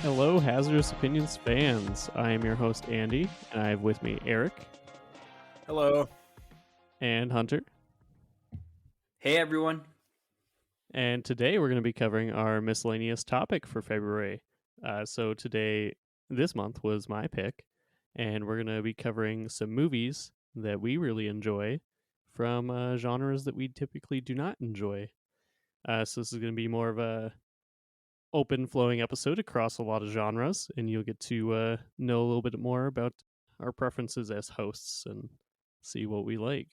Hello, Hazardous Opinions fans. I am your host, Andy, and I have with me Eric Hello. and Hunter. Hey, everyone. And today we're going to be covering our miscellaneous topic for February. So this month was my pick, and we're going to be covering some movies that we really enjoy from genres that we typically do not enjoy. So this is going to be more of a open flowing episode across a lot of genres, and you'll get to know a little bit more about our preferences as hosts and see what we like.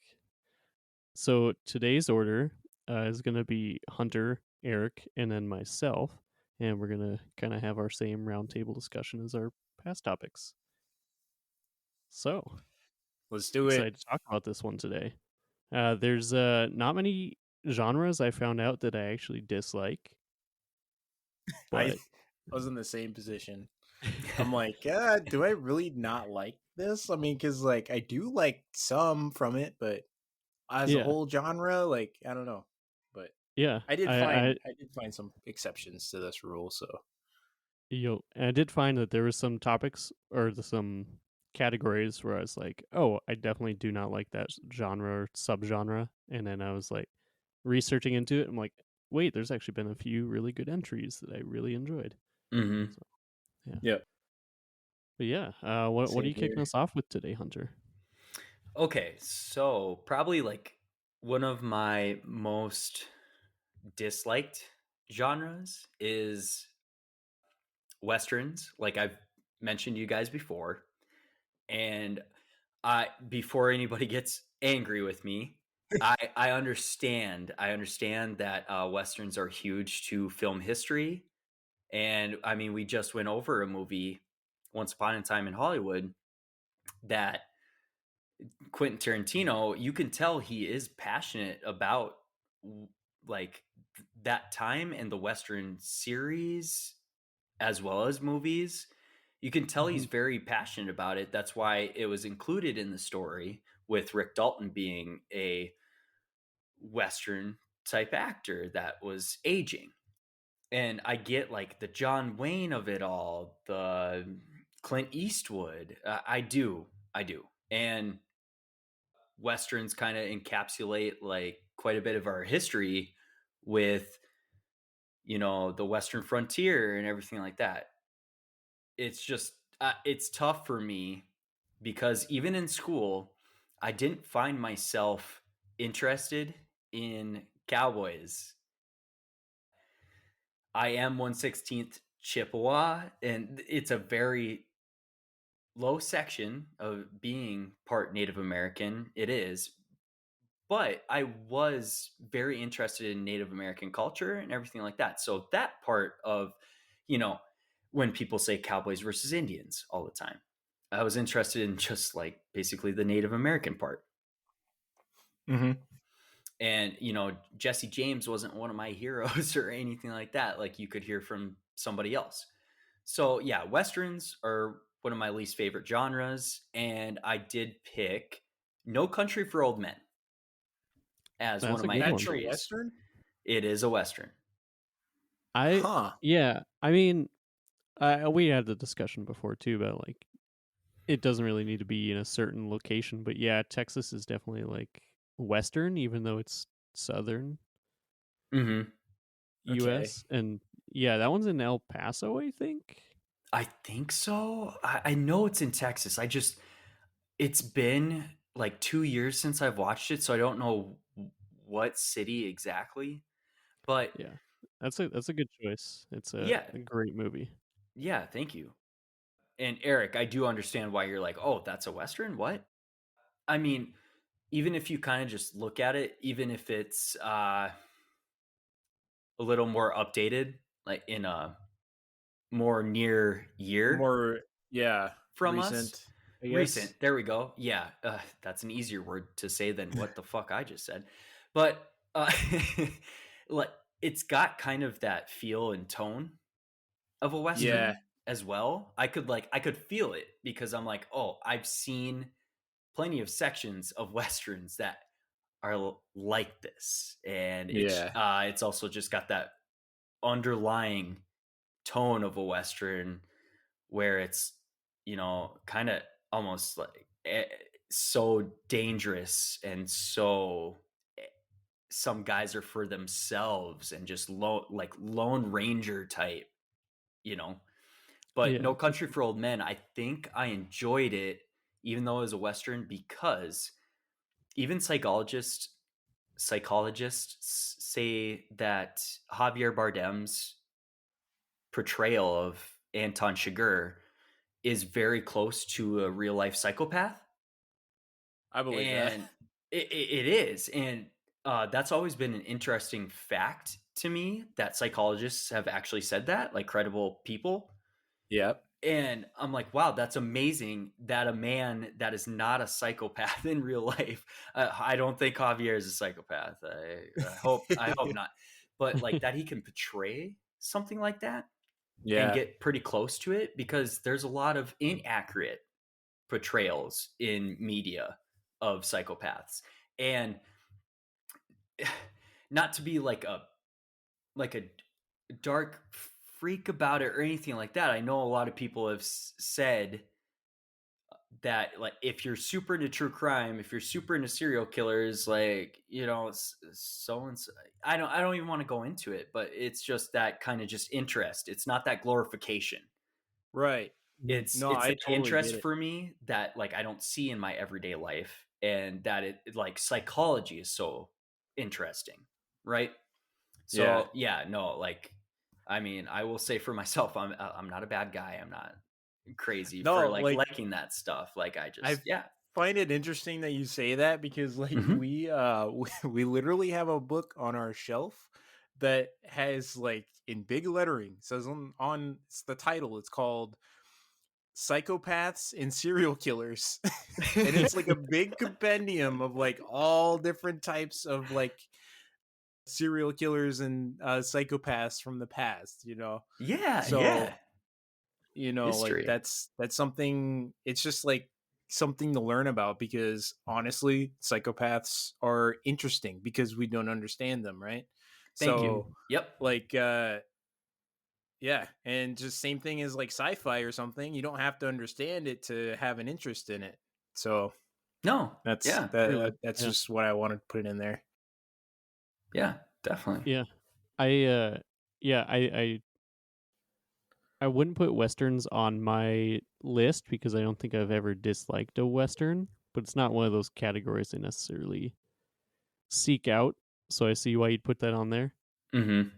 So today's order is going to be Hunter, Eric, and then myself, and we're going to kind of have our same roundtable discussion as our past topics. So Let's do excited it. to talk about this one today. There's not many genres I found out that I actually dislike. I was in the same position. I'm like, do I really not like this? I mean, because like I do like some from it, but as a whole genre, like I don't know. But yeah, I did find some exceptions to this rule. So I did find that there was some topics or some categories where I was like, oh, I definitely do not like that genre or subgenre, and then I was like researching into it. I'm like, wait, there's actually been a few really good entries that I really enjoyed. Mm-hmm. So, yeah. Yep. But yeah, what are you kicking us off with today, Hunter? Okay, so probably like one of my most disliked genres is Westerns, like I've mentioned you guys before. And before anybody gets angry with me, I understand that Westerns are huge to film history. And I mean, we just went over a movie, Once Upon a Time in Hollywood, that Quentin Tarantino, you can tell he is passionate about like that time and the Western series as well as movies. You can tell he's very passionate about it. That's why it was included in the story, with Rick Dalton being a Western type actor that was aging. And I get like the John Wayne of it all, the Clint Eastwood. I do. And Westerns kind of encapsulate like quite a bit of our history with, the Western frontier and everything like that. It's just, it's tough for me because even in school, I didn't find myself interested in cowboys. I am 1/16th Chippewa, and it's a very low section of being part Native American. It is. But I was very interested in Native American culture and everything like that. So that part of, when people say cowboys versus Indians all the time, I was interested in just like basically the Native American part. Mm-hmm. And, Jesse James wasn't one of my heroes or anything like that. Like you could hear from somebody else. So yeah, Westerns are one of my least favorite genres. And I did pick No Country for Old Men as That's one of my That's entries. a Western? It is a Western. Yeah, I mean, we had the discussion before too about like it doesn't really need to be in a certain location, but yeah, Texas is definitely like Western, even though it's Southern Mm-hmm. U.S. And yeah, that one's in El Paso, I think. I think so. I know it's in Texas. It's been like 2 years since I've watched it, so I don't know what city exactly. But yeah, that's a good choice. It's a great movie. Yeah, thank you. And Eric, I do understand why you're like, oh, that's a Western? What? I mean, even if you kind of just look at it, even if it's a little more updated, like in a more near year from recent, us. I guess. Recent. There we go. Yeah. That's an easier word to say than what the fuck I just said. But like it's got kind of that feel and tone of a Western as well. I could feel it because I'm like, oh, I've seen plenty of sections of Westerns that are like this. And it's also just got that underlying tone of a Western where it's, kind of almost like so dangerous and so some guys are for themselves and just lone ranger type, you know. But Yeah. No Country for Old Men, I think I enjoyed it even though it was a Western because even psychologists say that Javier Bardem's portrayal of Anton Chigurh is very close to a real life psychopath. I believe that. And it is. And that's always been an interesting fact to me that psychologists have actually said that, like credible people. Yep. And I'm like, wow, that's amazing that a man that is not a psychopath in real life. I don't think Javier is a psychopath. I hope not. But like that he can portray something like that and get pretty close to it, because there's a lot of inaccurate portrayals in media of psychopaths. And not to be like a dark freak about it or anything like that. I know a lot of people have said that, like, if you're super into true crime, if you're super into serial killers, like, so and so, I don't even want to go into it, but it's just that kind of just interest. It's not that glorification. Right. It's I an totally interest get it. for me that, like, I don't see in my everyday life, and that it like psychology is so interesting, right? So no, like, I mean, I will say for myself, I'm not a bad guy. I'm not crazy for like liking that stuff. Like I find it interesting that you say that, because like we literally have a book on our shelf that has, like, in big lettering, says on it's the title, it's called Psychopaths and Serial Killers. And it's like a big compendium of like all different types of like serial killers and psychopaths from the past, so like history. that's something, it's just like something to learn about, because honestly psychopaths are interesting because we don't understand them, right? Thank you. So Yep. like yeah, and just same thing as like sci-fi or something, you don't have to understand it to have an interest in it. So No. that's Yeah. True. that's Yeah. just what I wanted to put in there. Yeah, definitely. Yeah. I wouldn't put westerns on my list because I don't think I've ever disliked a western, but it's not one of those categories I necessarily seek out. So I see why you'd put that on there. Mm-hmm.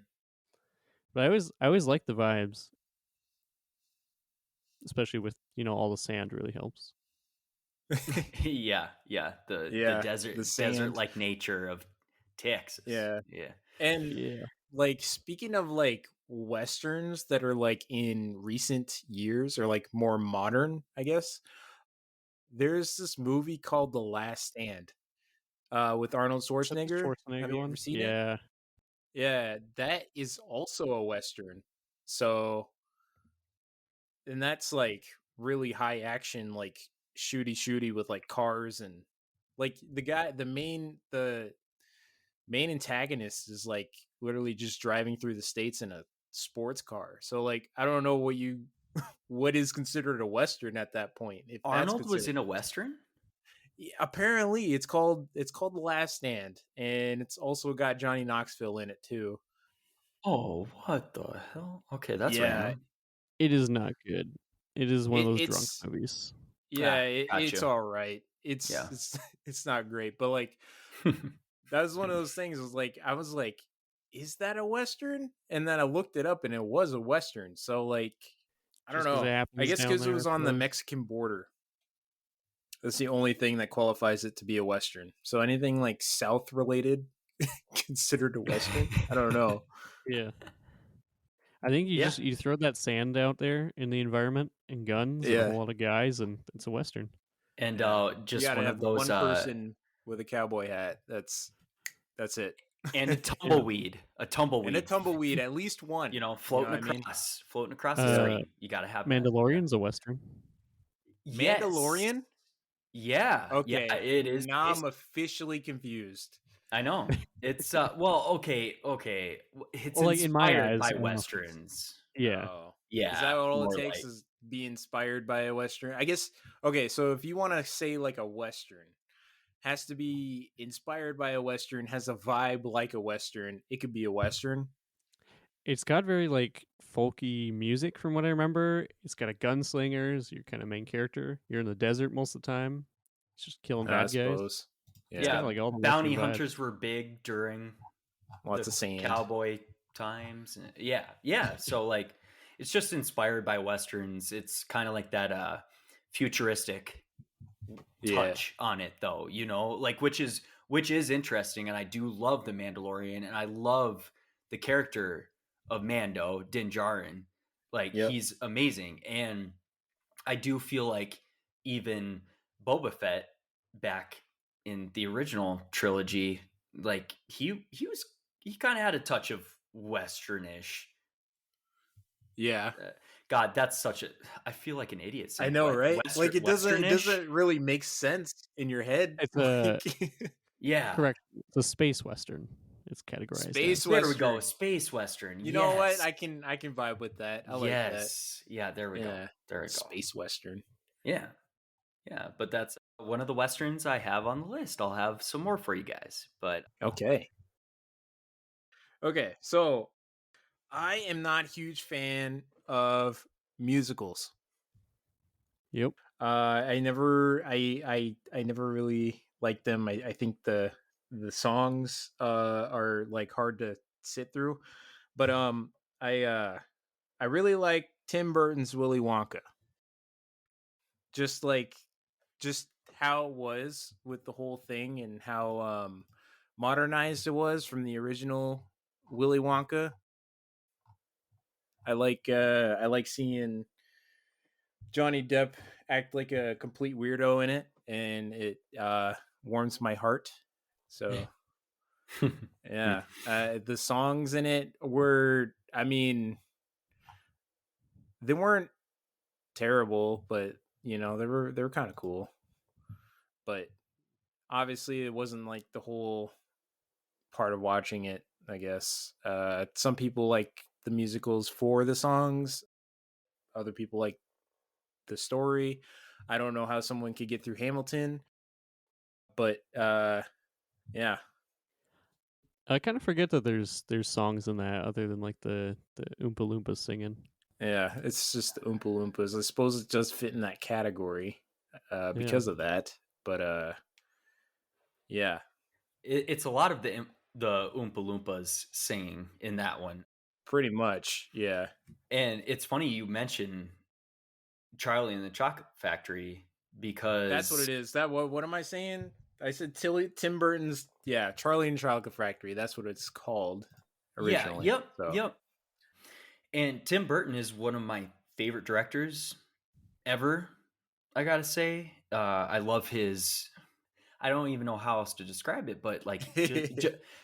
But I always like the vibes, especially with all the sand really helps. yeah. The desert like nature of Texas. Yeah. Yeah. And like, speaking of like westerns that are like in recent years or like more modern, I guess, there's this movie called The Last Stand with Arnold Schwarzenegger. Have you ever seen it? Yeah, that is also a western. So, and that's like really high action, like shooty with like cars, and like the main antagonist is like literally just driving through the states in a sports car. So like I don't know what is considered a western at that point. If Arnold was in a western? Apparently it's called The Last Stand, and it's also got Johnny Knoxville in it too. Oh, what the hell? Okay, that's random. It is not good. It is one of those drunk It's movies. yeah, it's all right. It's it's not great, but like that was one of those things. Was like I was like, is that a western? And then I looked it up, and it was a western. So like, I don't know. I guess because it was on the Mexican border. That's the only thing that qualifies it to be a western. So anything like South related considered a western? I don't know. Yeah. I think you throw that sand out there in the environment and guns and a whole lot of guys, and it's a western. And just you one of those one person with a cowboy hat. That's it. And a tumbleweed, and a tumbleweed, at least one. Floating across the street. You got to have Mandalorian's a western. Yes. Mandalorian. Yeah. Okay. Yeah, it is. Now I'm officially confused. I know. It's well, okay. It's well, like, inspired in my eyes, by westerns. Yeah. Oh, is that Yeah, all it more takes? like Is be inspired by a Western? I guess. Okay, so if you want to say like a Western, has to be inspired by a Western, has a vibe like a Western. It could be a Western. It's got very like folky music from what I remember. It's got a gunslinger as your kind of main character. You're in the desert most of the time. It's just killing I bad guys. suppose. It's got yeah, like all the bounty Western vibes. hunters were big during Lots the of sand. cowboy times. Yeah. So like, it's just inspired by westerns. It's kind of like that futuristic touch on it, though. Like which is interesting, and I do love the Mandalorian, and I love the character of Mando Din Djarin. Like he's amazing, and I do feel like even Boba Fett back in the original trilogy, like he kind of had a touch of westernish. Yeah. God, that's such a. I feel like an idiot saying. I know, right? Like it Westernish. doesn't really make sense in your head. It's a Yeah. correct. It's a space western. It's categorized Space as. There we go. Western. Space Western. You know what? I can vibe with that. I like that. Yeah, there we go. There we go. Space Western. Yeah. Yeah, but that's one of the westerns I have on the list. I'll have some more for you guys. But Okay. Okay, so I am not a huge fan of musicals. Yep. I never really liked them. I think the songs are like hard to sit through. But I really like Tim Burton's Willy Wonka. Just how it was with the whole thing and how modernized it was from the original Willy Wonka. I like seeing Johnny Depp act like a complete weirdo in it, and it warms my heart. So yeah, the songs in it were, I mean, they weren't terrible, but they were kind of cool. But obviously, it wasn't like the whole part of watching it. I guess some people like the musicals for the songs. Other people like the story. I don't know how someone could get through Hamilton, but yeah. I kind of forget that there's songs in that other than like the Oompa Loompas singing. Yeah, it's just the Oompa Loompas. I suppose it does fit in that category because of that. But yeah, it's a lot of the Oompa Loompas singing in that one. Pretty much, yeah. And it's funny you mention Charlie and the Chocolate Factory because that's what it is. What am I saying? I said Tim Burton's Charlie and the Chocolate Factory. That's what it's called originally. Yeah, yep. And Tim Burton is one of my favorite directors ever. I gotta say, I love his. I don't even know how else to describe it, but like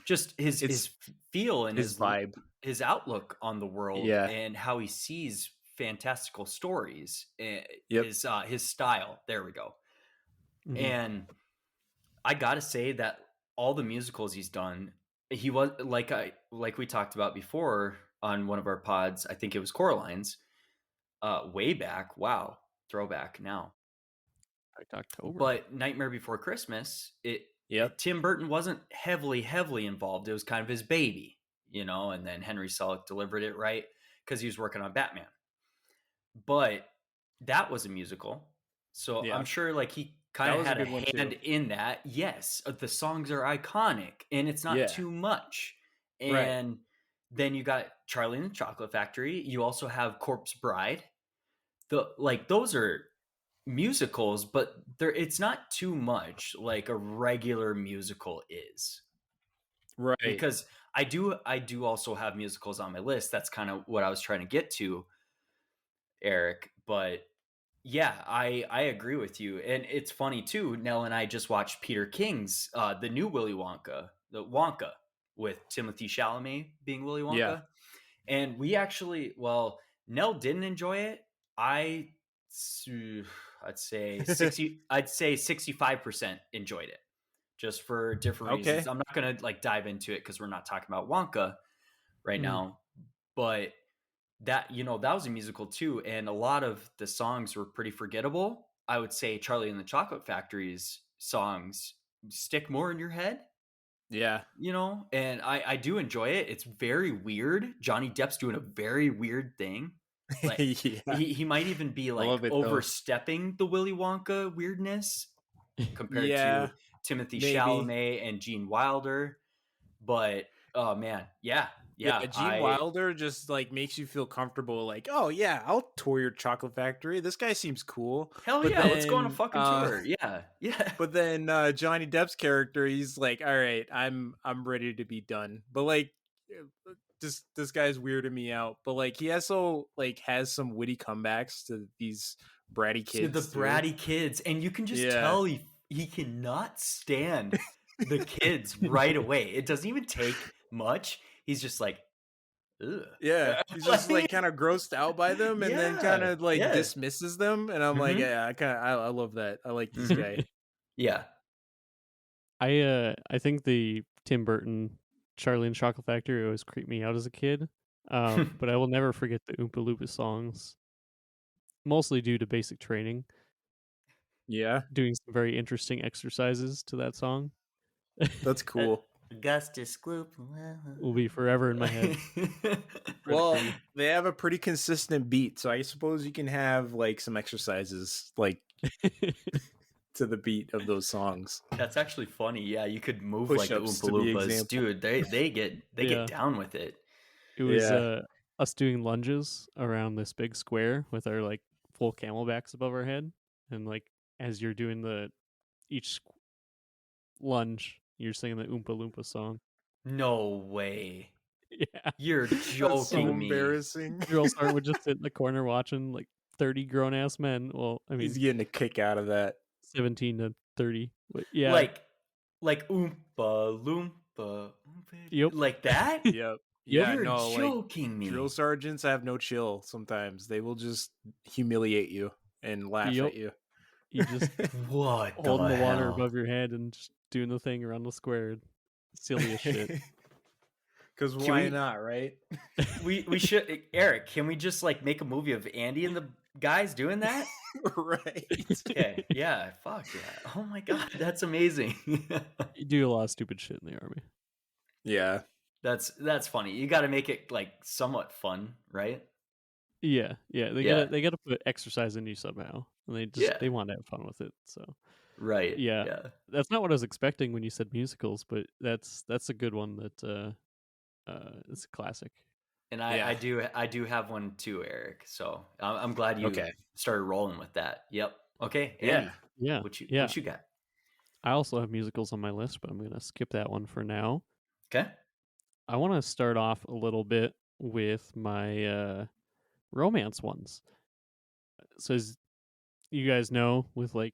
just his feel and his vibe, his outlook on the world, and how he sees fantastical stories. His style. There we go. Mm-hmm. And I gotta say that all the musicals he's done, he was like we talked about before on one of our pods. I think it was Coraline's, way back. Wow, throwback now. October. But Nightmare Before Christmas, Tim Burton wasn't heavily involved. It was kind of his baby, and then Henry Selick delivered it right because he was working on Batman. But that was a musical, so I'm sure like he kind of had a hand in that. Yes, the songs are iconic, and it's not too much. And then you got Charlie and the Chocolate Factory. You also have Corpse Bride. Those are musicals, but it's not too much like a regular musical is, right? Because I do also have musicals on my list. That's kind of what I was trying to get to, Eric. But yeah, I agree with you. And it's funny too, Nell and I just watched Peter King's the new Willy Wonka, the Wonka, with Timothée Chalamet being Willy Wonka. And we actually, Nell didn't enjoy it. I'd say 65% enjoyed it, just for different reasons. I'm not gonna dive into it because we're not talking about Wonka right now. But that that was a musical too, and a lot of the songs were pretty forgettable. I would say Charlie and the Chocolate Factory's songs stick more in your head, Yeah. and I do enjoy it. It's very weird. Johnny Depp's doing a very weird thing. Like Yeah. he might even be I like love it though. overstepping the Willy Wonka weirdness compared Yeah, to Timothy maybe. Chalamet and Gene Wilder. But oh man, yeah, Yeah, Gene Wilder just like makes you feel comfortable. Like, oh yeah, I'll tour your chocolate factory. This guy seems cool. Hell But yeah, let's go on a then, fucking tour. Yeah, yeah. but then Johnny Depp's character, he's like, all right, I'm ready to be done. But like, this guy's weirding me out. But like, he also like has some witty comebacks to these bratty To the kids too. bratty kids, and you can just Yeah. tell he cannot stand the kids right away. It doesn't even take much. He's just like, ugh. Yeah, he's just like kind of grossed out by them, and then kind Yeah, of like yeah. dismisses them. And I'm like, Mm-hmm. yeah, I love that. I like this Mm-hmm. guy. Yeah. I think the Tim Burton Charlie and the Chocolate Factory always creeped me out as a kid. But I will never forget the Oompa Loompa songs, mostly due to basic training, Yeah, doing some very interesting exercises to that song. that's cool. Augustus Gloop Will be forever in my head. Well, they have a pretty consistent beat, so I suppose you can have like some exercises like to the beat of those songs. That's actually funny. Yeah, you could move like the Push-ups Oompa to be Loompas, example. dude. They get down with it. It was Yeah. us doing lunges around this big square with our like full camelbacks above our head, and like as you're doing each lunge, you're singing the Oompa Loompa song. No way. Yeah, You're That's so joking me. embarrassing. Drill sergeant would just sit in the corner watching like 30 grown ass men. Well, I He's mean, getting a kick out of that. 17 to 30. But yeah, Like Oompa Loompa, Oompa, Yep. like that? Yep. Yeah, You're no, like joking me. drill sergeants have no chill sometimes. They will just humiliate you and laugh Yep. at you. You just What holding the water hell? above your head and just doing the thing around the square. Silliest shit. Because Can why we- not, right? We should, Eric. Can we just like make a movie of Andy and the guys doing that? Right. Okay, yeah, fuck yeah. Oh my god, that's amazing. You do a lot of stupid shit in the army. Yeah. That's funny. You got to make it like somewhat fun, right? Yeah. Yeah. They gotta put exercise in you somehow, and Yeah. they want to have fun with it. So Right. yeah, Yeah. that's not what I was expecting when you said musicals, but that's a good one. That it's a classic. And Yeah. I do have one too, Eric. So I'm glad you Okay. started rolling with that. Yep. Okay. Yeah. Andy, Yeah, what you got? I also have musicals on my list, but I'm gonna skip that one for now. Okay. I want to start off a little bit with my romance ones. So as you guys know, with like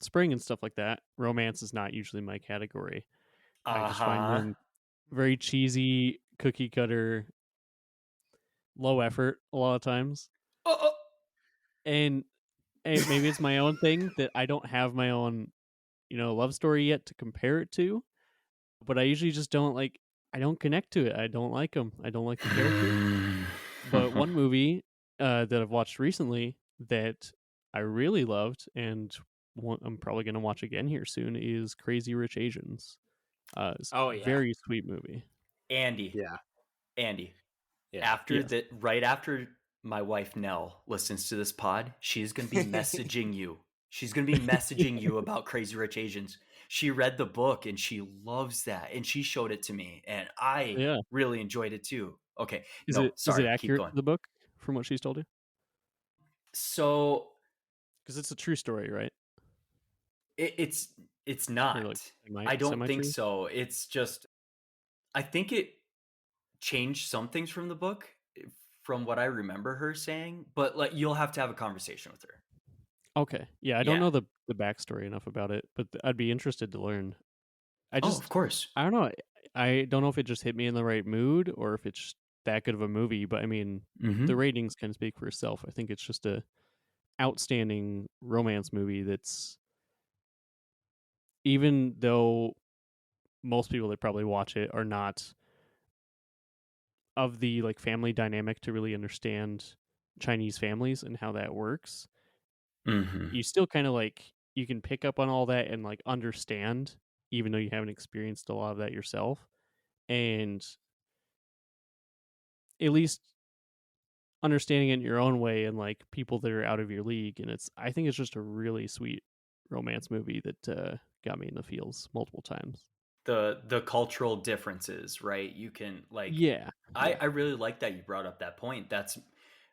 spring and stuff like that, romance is not usually my category. I just find them very cheesy, cookie cutter, low effort a lot of times. Oh. And maybe it's my own thing that I don't have my own, love story yet to compare it to. But I usually just I don't connect to it. I don't like them. I don't like the characters. But one movie that I've watched recently that I really loved, and I'm probably going to watch again here soon, is Crazy Rich Asians. It's Oh, yeah. very sweet movie. Andy. Yeah. Andy. Yeah. Right after my wife Nell listens to this pod, she's gonna be messaging you. She's gonna be messaging you about Crazy Rich Asians. She read the book and she loves that, and she showed it to me, and I really enjoyed it too. Okay, is it accurate keep going. to the book from what she's told you? So, because it's a true story, right? It's not. Like, I don't think so. It's just, I think it changed some things from the book, from what I remember her saying. But like, you'll have to have a conversation with her. Okay, yeah, I don't know the backstory enough about it, but I'd be interested to learn. Of course. I don't know. I don't know if it just hit me in the right mood or if it's that good of a movie, but I mean, the ratings can speak for itself. I think it's just a outstanding romance movie that's, even though most people that probably watch it are not of the like family dynamic to really understand Chinese families and how that works. Mm-hmm. You still kind of like you can pick up on all that and like understand, even though you haven't experienced a lot of that yourself, and at least understanding it in your own way and like people that are out of your league. And I think it's just a really sweet romance movie that got me in the feels multiple times. The cultural differences, right? You can like Yeah, yeah. I really like that you brought up that point. That's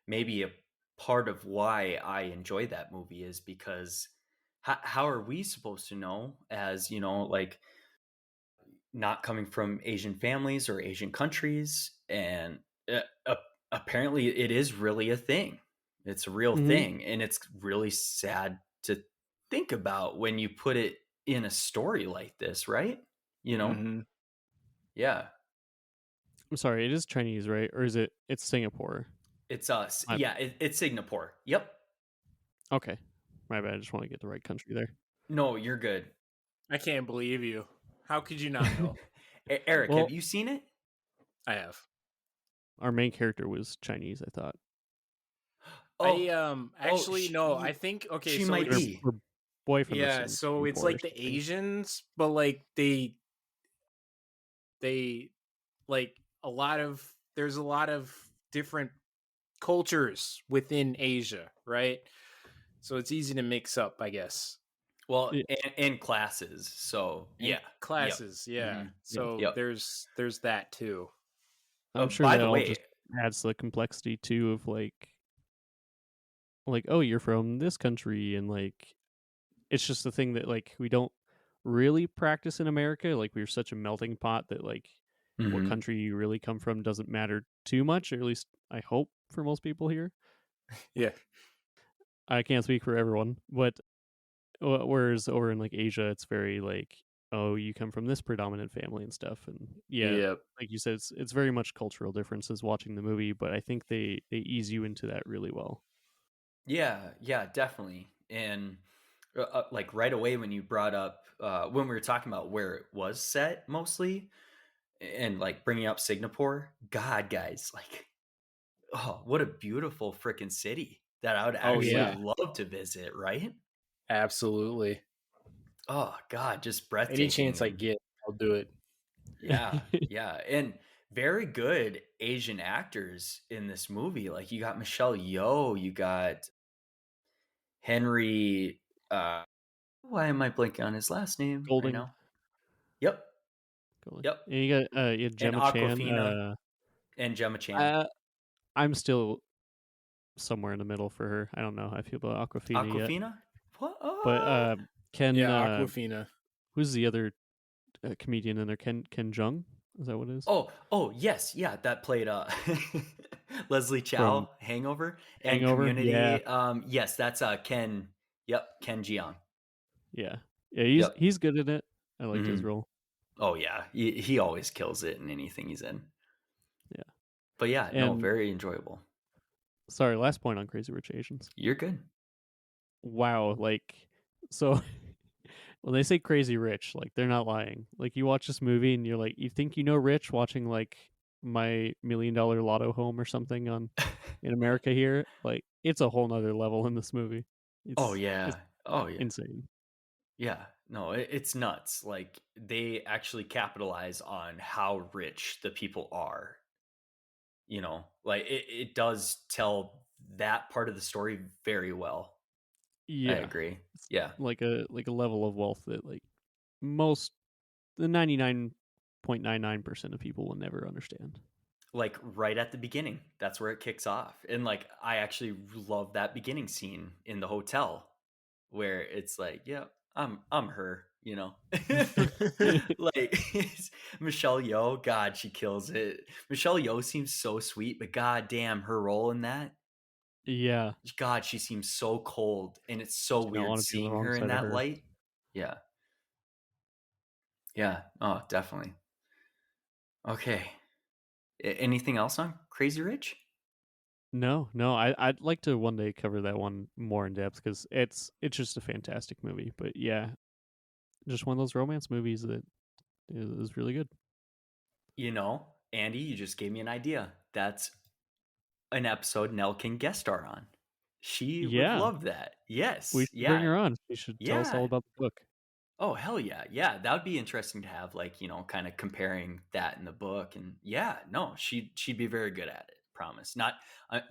maybe a part of why I enjoy that movie is because how are we supposed to know as, like not coming from Asian families or Asian countries and uh, apparently it is really a thing. It's a real Mm-hmm. thing and it's really sad to think about when you put it in a story like this, right? You know? Mm-hmm. Yeah. I'm sorry, it is Chinese, right? Or is it? It's Singapore. It's yeah, it's Singapore. Yep. Okay, my bad. I just want to get the right country there. No, you're good. I can't believe you. How could you not know? Eric, have Well, you seen it? I have. our main character was Chinese, I thought. Oh, Actually no, I think okay, she so might Her, it's be. her boyfriend was yeah, so it's Singapore or like the something. Asians, but like they like there's a lot of different cultures within Asia, right? So it's easy to mix up, I guess. Well, Yeah, and classes. So And yeah. Yep. classes, yeah. Hmm. yeah. So Yep. there's that too. I'm sure By that the all way, just adds to the complexity too of like oh, you're from this country, and like it's just a thing that like we don't really practice in America. Like we're such a melting pot that like what mhm. country you really come from doesn't matter too much, or at least I hope for most people here. Yeah. I can't speak for everyone, but whereas over in like Asia, it's very like, oh, you come from this predominant family and stuff, and yeah, Yep. like you said, it's very much cultural differences watching the movie, but I think they ease you into that really well. Yeah, yeah, definitely. And like right away when you brought up when we were talking about where it was set mostly and like bringing up Singapore, God, guys, like oh, what a beautiful freaking city that I would Oh actually Yeah, yeah. love to visit, right? Absolutely. Oh God, just Any breathtaking chance I and get, I'll do it. yeah, yeah, and very good Asian actors in this movie. Like you got Michelle Yeoh, you got Henry. Why am I blanking on his last name right Golding, now? Yep, Golding, yep, and you got and Gemma Chan. Aquafina and Gemma Chan. Uh, I'm still somewhere in the middle for her. I don't know how I feel about Aquafina yet, Aquafina? What? but Ken, Yeah, Aquafina. who's the other comedian in there? Ken Jung, is that what it is? Oh, yes, yeah. That played Leslie From Chow, Hangover, and Hangover? Yeah, Community. Yes, that's Ken. Yep, Ken Jeong. yeah, yeah. Yep. He's good in it. I liked his Hmm. role. Oh yeah, he always kills it in anything he's in. Yeah, But yeah, no, and very enjoyable. sorry, last point on Crazy Rich Asians. You're good. Wow, like so when they say crazy rich, like they're not lying. Like you watch this movie and you're like, you think you know rich watching like my $1 million lotto home or something on in America here. Like it's a whole nother level in this movie. Oh It's yeah. Oh yeah. insane. Yeah. No, it's nuts. Like they actually capitalize on how rich the people are. Like it does tell that part of the story very well. I Yeah. agree. It's Yeah. like a level of wealth that like most the 99.99% of people will never understand. Like right at the beginning, that's where it kicks off. And like I actually love that beginning scene in the hotel where it's like, yeah, I'm her, like Michelle Yeoh, God, she kills it. Michelle Yeoh seems so sweet, but god damn her role in that, Yeah. God, she seems so cold, and it's so Do not weird want to be on the seeing wrong her in side of that her. light. Yeah, yeah, oh, definitely. Okay, anything else on Crazy Rich? No, no, I'd like to one day cover that one more in depth because it's just a fantastic movie. But yeah, just one of those romance movies that is really good. You know, Andy, you just gave me an idea. That's an episode Nell can guest star on. She would Yeah, love that. we Yes. should bring Yeah. her on. She should tell us all Yeah. about the book. Oh, hell yeah. Yeah. That would be interesting to have, like, kind of comparing that in the book. And yeah, no, she'd be very good at it. Promise. Not,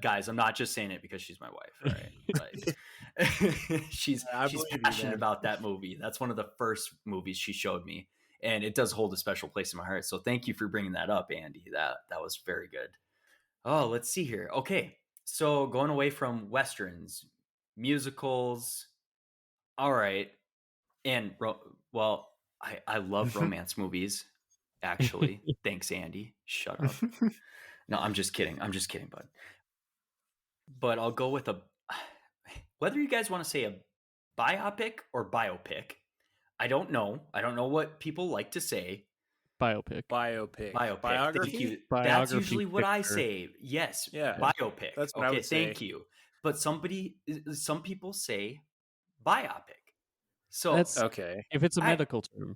guys, I'm not just saying it because she's my wife. All right. Like, she's I believe you, passionate man. about that movie. That's one of the first movies she showed me. And it does hold a special place in my heart. So thank you for bringing that up, Andy. That was very good. Oh, let's see here. Okay. So going away from Westerns, musicals. All right. And well, I love romance movies. Actually, thanks, Andy. Shut up. No, I'm just kidding. I'm just kidding, bud. But I'll go with whether you guys want to say a biopic or biopic. I don't know. I don't know what people like to say. Biopic. Biography. Thank you. That's usually what I say. Yes. Yeah. Biopic. That's what I would say. Thank you. But some people say biopic. So That's okay. If it's a medical term,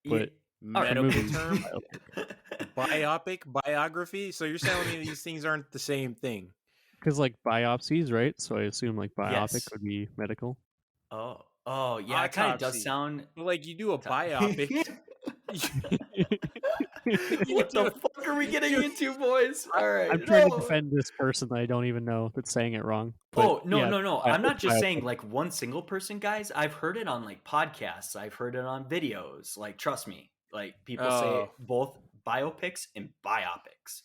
but medical movies, term, biopic, biography. So you're telling me these things aren't the same thing? Because like biopsies, right? So I assume like biopic Yes. would be medical. Oh, yeah. It kind of does sound like you do a biopic. What the fuck are we getting into, boys? All right. I'm trying to defend this person that I don't even know that's saying it wrong. But no. I'm not just saying like one single person, guys. I've heard it on like podcasts. I've heard it on videos. Like, trust me. Like, people say both biopics and biopics.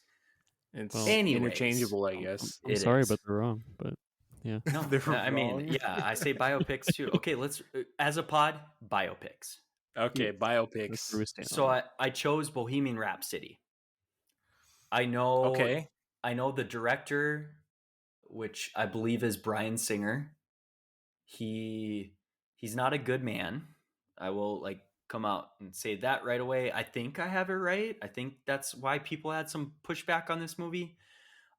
It's interchangeable, I guess. I'm sorry, but they're wrong. But yeah, no, I mean, yeah, I say biopics too. Okay, let's as a pod, biopics. Okay, biopics. So I chose Bohemian Rhapsody. I know. Okay. I know the director, which I believe is Bryan Singer. He's not a good man. I will like come out and say that right away. I think I have it right. I think that's why people had some pushback on this movie.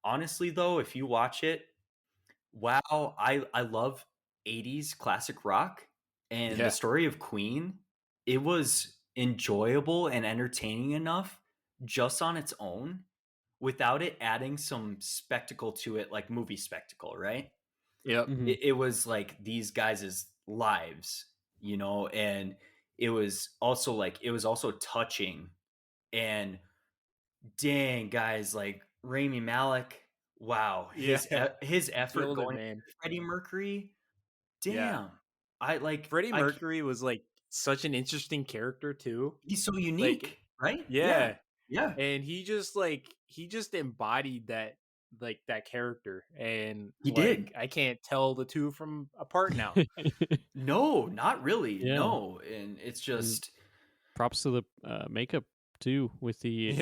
Honestly, though, if you watch it, wow, I love 80s classic rock and the story of Queen. It was enjoyable and entertaining enough just on its own without it adding some spectacle to it, like movie spectacle, right? Yep. Mm-hmm. It was like these guys' lives, and it was also touching. And dang, guys, like Rami Malek, wow, his effort going to Freddie Mercury, damn. I like Freddie Mercury was like such an interesting character too. He's so unique, right? Yeah. And he just embodied that character, and he did. I can't tell the two from apart now. No, not really. Yeah. No, and it's just props to the makeup too with the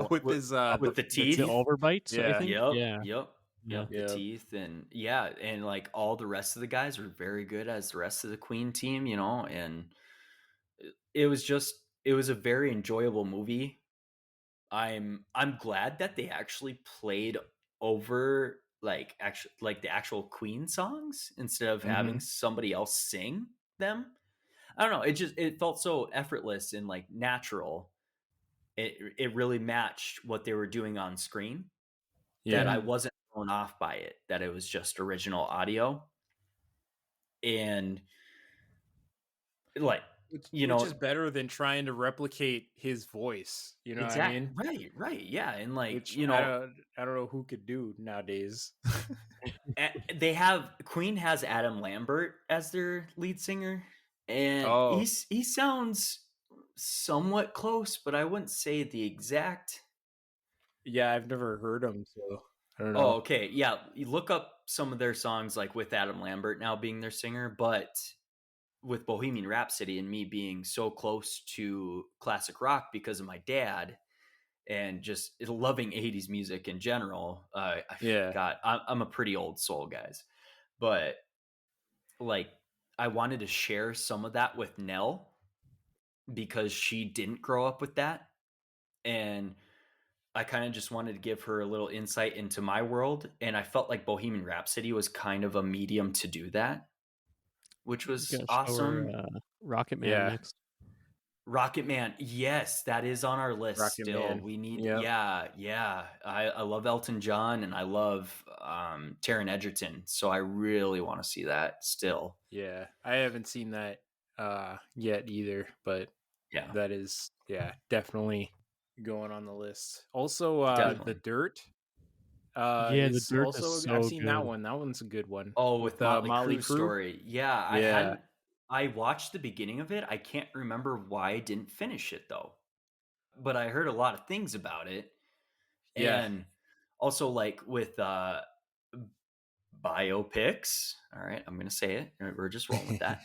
with the teeth, the overbites. Yeah. I think. Yep. The teeth, and like all the rest of the guys were very good as the rest of the Queen team, and it was a very enjoyable movie. I'm glad that they actually played over the actual Queen songs instead of having somebody else sing them. I don't know. It felt so effortless and like natural. It really matched what they were doing on screen. Yeah. That I wasn't thrown off by it, that it was just original audio. And like, which is better than trying to replicate his voice. You know what I mean? Right. Yeah. And like, which, I don't know who could do nowadays. Queen has Adam Lambert as their lead singer, and he sounds somewhat close, but I wouldn't say the exact. Yeah, I've never heard him, so I don't know. Oh, okay. Yeah, you look up some of their songs, like with Adam Lambert now being their singer, but with Bohemian Rhapsody and me being so close to classic rock because of my dad and just loving 80s music in general, I'm a pretty old soul, guys. But like, I wanted to share some of that with Nell because she didn't grow up with that. And I kind of just wanted to give her a little insight into my world. And I felt like Bohemian Rhapsody was kind of a medium to do that, which was awesome. Rocket Man next. Rocket Man, yes, that is on our list Rocket still. Man. We need, Yep. yeah. I love Elton John and I love Taron Egerton, so I really want to see that still. Yeah. I haven't seen that yet either, but Yeah, that is definitely going on the list. Also The definitely. Dirt Yeah, The is Dirt is also, I've so seen that good. one. That one's a good one Oh, with with Motley Motley Crue Crue. story. Yeah, Yeah. I watched the beginning of it. I can't remember why I didn't finish it though. But I heard a lot of things about it. Yeah. And also like with biopics. All right, I'm going to say it. We're just rolling with that.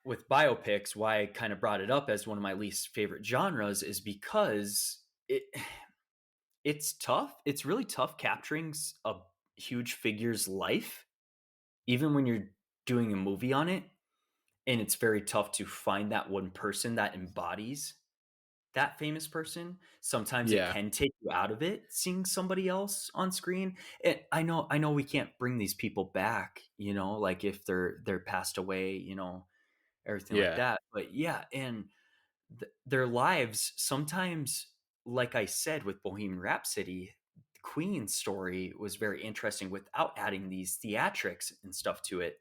With biopics, why I kind of brought it up as one of my least favorite genres is because it's tough. It's really tough capturing a huge figure's life, even when you're doing a movie on it. And it's very tough to find that one person that embodies that famous person. Sometimes it Yeah. can take you out of it seeing somebody else on screen. And I know we can't bring these people back, like if they're passed away, everything like Yeah. that. But yeah, and their lives sometimes, like I said with Bohemian Rhapsody, Queen's story was very interesting without adding these theatrics and stuff to it.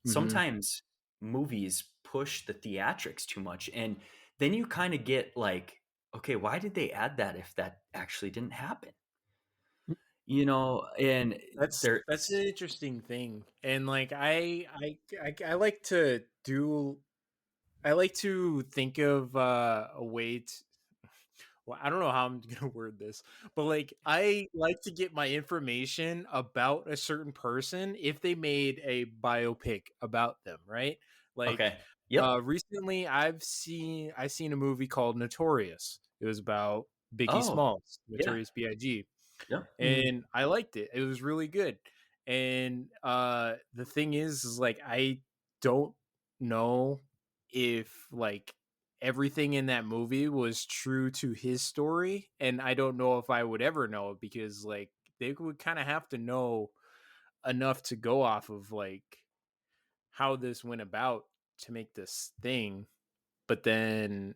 Hmm. Sometimes movies push the theatrics too much, and then you kind of get like, okay, why did they add that if that actually didn't happen? And there That's an interesting thing. And like I like to do I like to think of a way to, well, I don't know how I'm gonna word this, but like I like to get my information about a certain person if they made a biopic about them, right? Like okay. Yep. recently I seen a movie called Notorious. It was about Biggie Oh, Smalls, yeah. Notorious B.I.G. Yep. Mhm. And I liked it. It was really good. And the thing is like I don't know if like everything in that movie was true to his story, and I don't know if I would ever know it because like they would kind of have to know enough to go off of like how this went about to make this thing. But then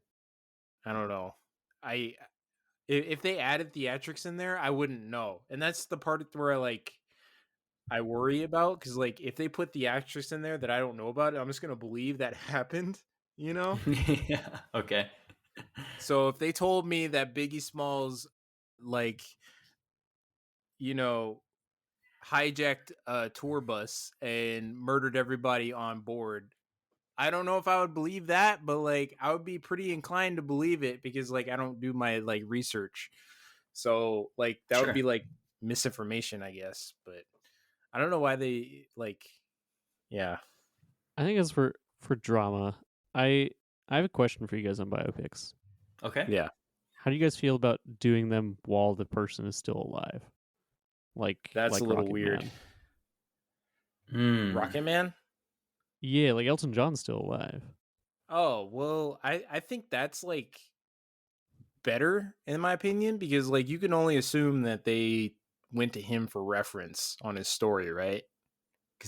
I don't know. I if they added theatrics in there, I wouldn't know. And that's the part where I worry about, because like if they put theatrics in there that I don't know about, I'm just gonna believe that happened, you know? Yeah. Okay. So if they told me that Biggie Smalls like, you know, hijacked a tour bus and murdered everybody on board, I don't know if I would believe that, but like I would be pretty inclined to believe it because like I don't do my like research. So like that would be Sure. like misinformation, I guess. But I don't know why they like, yeah. I think it's for drama. I I have a question for you guys on biopics. Okay. Yeah. How do you guys feel about doing them while the person is still alive? That's a Like little Rocket weird. Man. Hmm. Rocket Man? Yeah, like Elton John's still alive. Oh, well, I think that's like better in my opinion because like you can only assume that they went to him for reference on his story, right?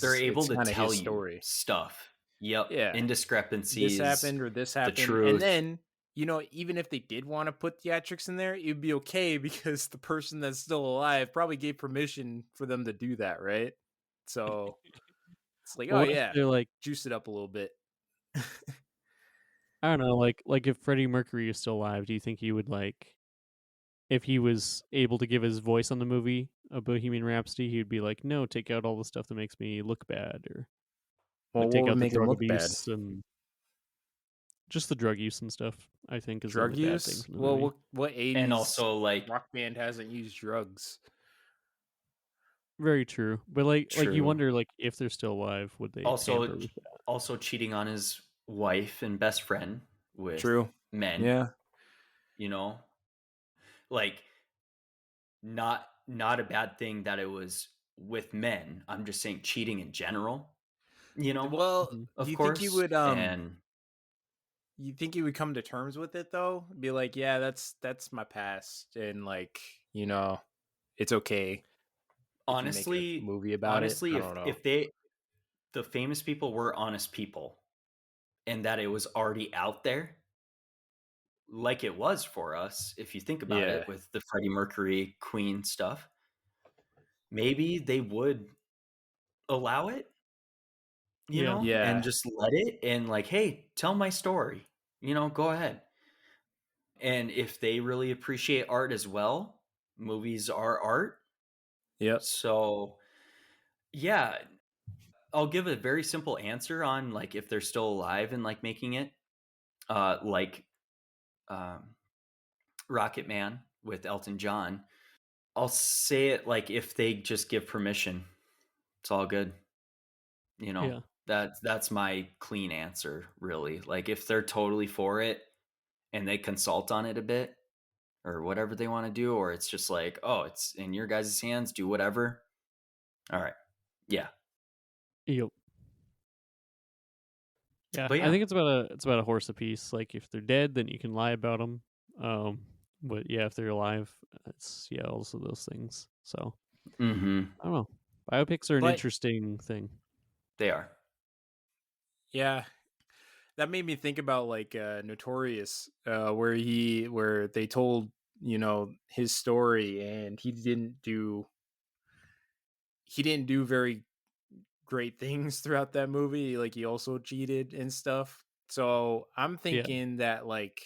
They're Cuz able it's to kind of tell his you story. stuff. Yep. Yeah. This Indiscrepancies, happened or this the happened. And truth. then, even if they did want to put theatrics in there, it'd be okay because the person that's still alive probably gave permission for them to do that, right? So it's like, oh What if yeah, they're like, juice it up a little bit. I don't know, like if Freddie Mercury is still alive, do you think he would like, if he was able to give his voice on the movie a Bohemian Rhapsody, he'd be like, no, take out all the stuff that makes me look bad, or Well, like what take would out the make him drug look bad? abuse and just the drug use and stuff. I think is the Drug only bad use? things in the Well, movie. what And 80s also like rock band hasn't used drugs? Very true, but like you true. wonder like if they're still alive, would they Also tamper with that? also cheating on his wife and best friend with True. men, Yeah. you know? Like not a bad thing that it was with men. I'm just saying cheating in general, Well, Mhm. do of you think he course. would And you think he would come to terms with it though? Be like, yeah, that's my past, and like, you know, it's okay if you make a honestly, movie about it. honestly, I if don't know. if they the famous people were honest people and that it was already out there, like it was for us, if you think about Yeah. it, with the Freddie Mercury Queen stuff, maybe they would allow it, Yeah. and Yeah. just let it and like, hey, tell my story, go ahead. And if they really appreciate art as well, movies are art. Yep. So, yeah, I'll give a very simple answer on like if they're still alive and like making it, like um, Rocket Man with Elton John. I'll say it like if they just give permission, it's all good. You know, Yeah. that's my clean answer, really. Like if they're totally for it and they consult on it a bit or whatever they want to do, or it's just like, oh, it's in your guys' hands, do whatever. All right. Yeah. Yep. Yeah, But I yeah. think it's about a horse apiece. Like if they're dead, then you can lie about them. Um, but yeah, if they're alive, it's also those things. So Mm-hmm. I don't know. Biopics are an But interesting thing. They are. yeah, that made me think about like Notorious, where they told his story, and he didn't do very great things throughout that movie. Like he also cheated and stuff. So I'm Yeah, thinking that like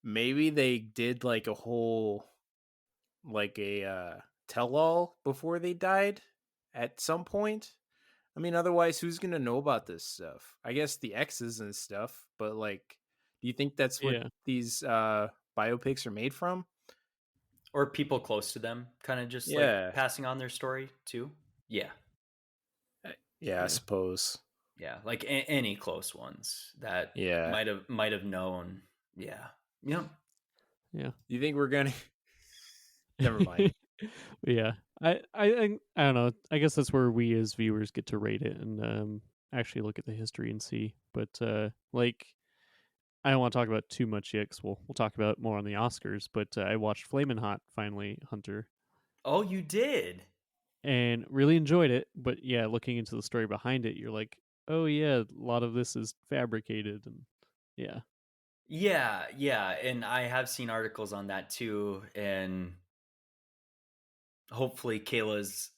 maybe they did like a whole like a tell all before they died at some point. I mean, otherwise, who's gonna know about this stuff? I guess the exes and stuff, but like, do you think that's what yeah, these biopics are made from? Or people close to them kind of just like Yeah, passing on their story too. Yeah. yeah, I yeah, suppose. Yeah. Like any close ones that Yeah. might have known. Yeah. Yep. yeah. Do you think we're gonna? Never mind. Yeah, I don't know. I guess that's where we as viewers get to rate it and actually look at the history and see. But like I don't want to talk about too much yet, because we'll talk about it more on the Oscars. But I watched Flamin' Hot finally, Hunter, Oh, you did. and really enjoyed it. But yeah, looking into the story behind it, you're like, oh yeah, a lot of this is fabricated, and yeah, Yeah, yeah, and I have seen articles on that too, and hopefully Kayla's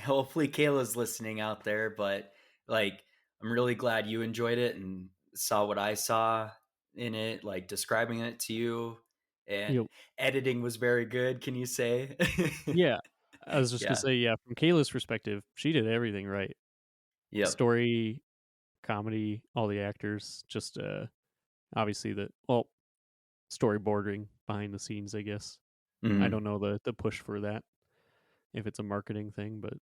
hopefully Kayla's listening out there, but like I'm really glad you enjoyed it and saw what I saw in it, like describing it to you, and yep, editing was very good, can you say? yeah. I was just gonna Yeah. say, yeah, from Kayla's perspective, she did everything right. Yep. Story, comedy, all the actors, just obviously storyboarding behind the scenes, I guess. I Mhm. don't know the push for that, if it's a marketing thing, but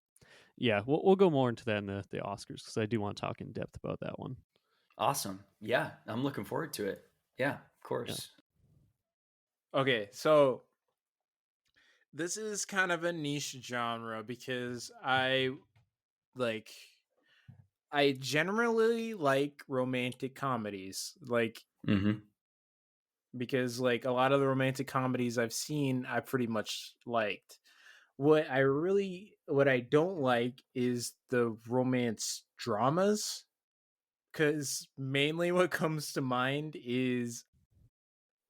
yeah, we'll go more into that in the Oscars, because I do want to talk in depth about that one. Awesome. Yeah, I'm looking forward to it. Yeah, of Yeah. course. Okay, so this is kind of a niche genre because like I generally like romantic comedies. Like Mhm. because like a lot of the romantic comedies I've seen I pretty much liked. What I don't like is the romance dramas, cuz mainly what comes to mind is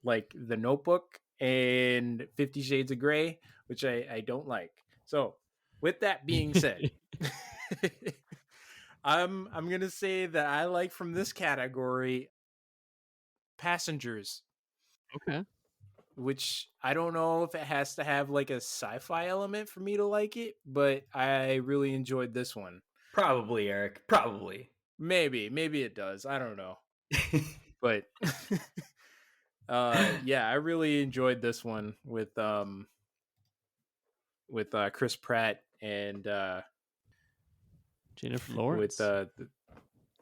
like The Notebook and 50 Shades of Grey, which I don't like. So, with that being said, I'm going to say that I like from this category Passengers, Okay. which I don't know if it has to have like a sci-fi element for me to like it, but I really enjoyed this one. Probably, Eric. Probably. Maybe it does. I don't know. But yeah, I really enjoyed this one with Chris Pratt and Jennifer with Lawrence.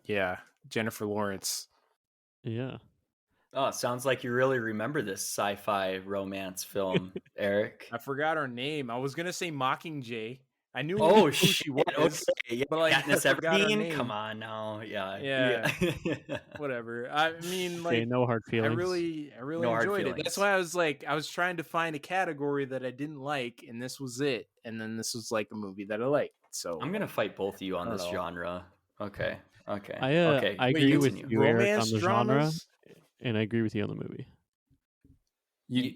yeah, Jennifer Lawrence. Yeah. Oh, it sounds like you really remember this sci-fi romance film, Eric. I forgot her name. I was gonna say Mockingjay. I knew Oh who shit. she Okay. was, Yeah. but like I Katniss forgot her Everdeen. Come name. on now. Yeah. Yeah. Yeah, whatever. I mean, Okay, like no hard feelings. I really No hard enjoyed it. That's feelings. why I was trying to find a category that I didn't like, and this was it. And then this was like a movie that I liked. So I'm gonna fight both of you I on don't this know. genre. Okay. Okay. I Okay. I Wait, agree you with Continue. you, Eric, on romance the genre, dramas? and I agree with you on the movie.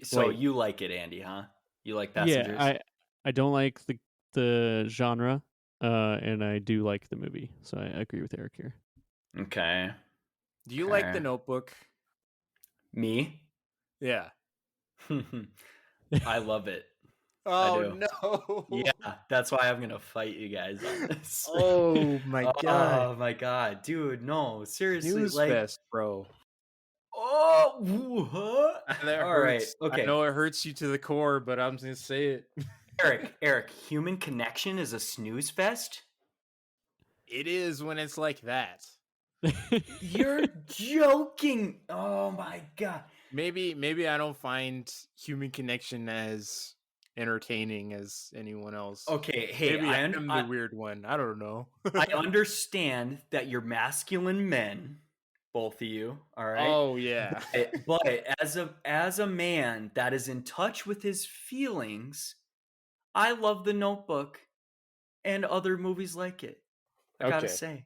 So you like it, Andy, huh? You like Passengers? Yeah, I don't like the genre, and I do like the movie, so I agree with Eric here. Okay. Do you like The Notebook? Me? Yeah. I love it. Oh, I do. no. Yeah, that's why I'm gonna fight you guys on this. Oh my god. Oh my god, dude, no, seriously, Snooze like, fest, bro. oh, what? That All right, hurts. I okay. know it hurts you to the core, but I'm just gonna say it. Eric, Human Connection is a snooze fest? It is when it's like that. You're joking. Oh my god. Maybe I don't find Human Connection as entertaining as anyone else. Okay, hey, Maybe I'm the weird one. I don't know. I understand that you're masculine men, both of you, all right? Oh yeah. But as a man that is in touch with his feelings, I love The Notebook and other movies like it. I gotta say.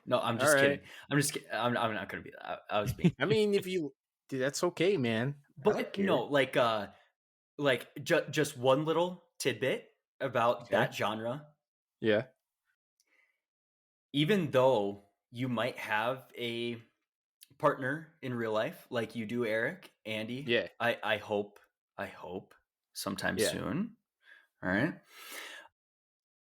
No, I'm just kidding. I'm just kidding. I'm not gonna be that. I was being. I mean, if you, dude, that's okay, man. But no, like just one little tidbit about that genre. Yeah. Even though you might have a partner in real life, like you do, Eric, Andy. Yeah. I hope sometime soon. All right.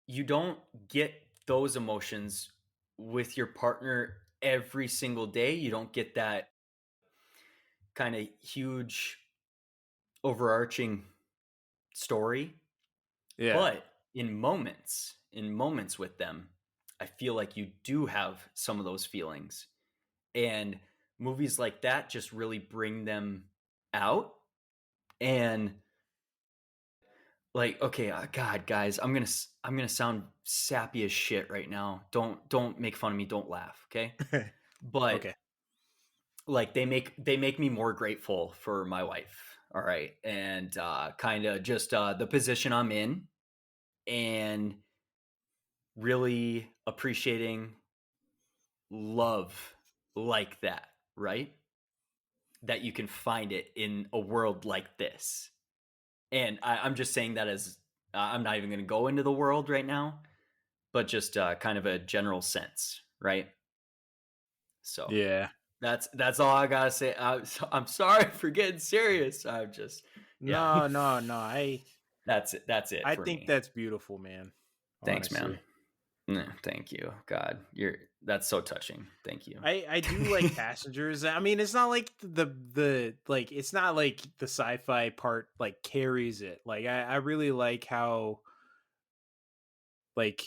You don't get those emotions with your partner every single day. You don't get that kind of huge overarching story. Yeah. But in moments with them, I feel like you do have some of those feelings. And movies like that just really bring them out. And like, okay, God, guys, I'm gonna sound sappy as shit right now. Don't make fun of me. Don't laugh, okay? But Okay. like they make me more grateful for my wife, all right, and kind of just the position I'm in, and really appreciating love like that, right? That you can find it in a world like this. And I'm just saying that as I'm not even going to go into the world right now, but just kind of a general sense, right? So Yeah. that's all I gotta say. I'm sorry for getting serious. I'm just No. That's it. That's it. I For think me. that's beautiful, man. Thanks, Honestly. man. Thank you. God, that's so touching. Thank you. I do like Passengers. I mean, it's not like the like it's not like the sci-fi part like carries it. Like I really like how like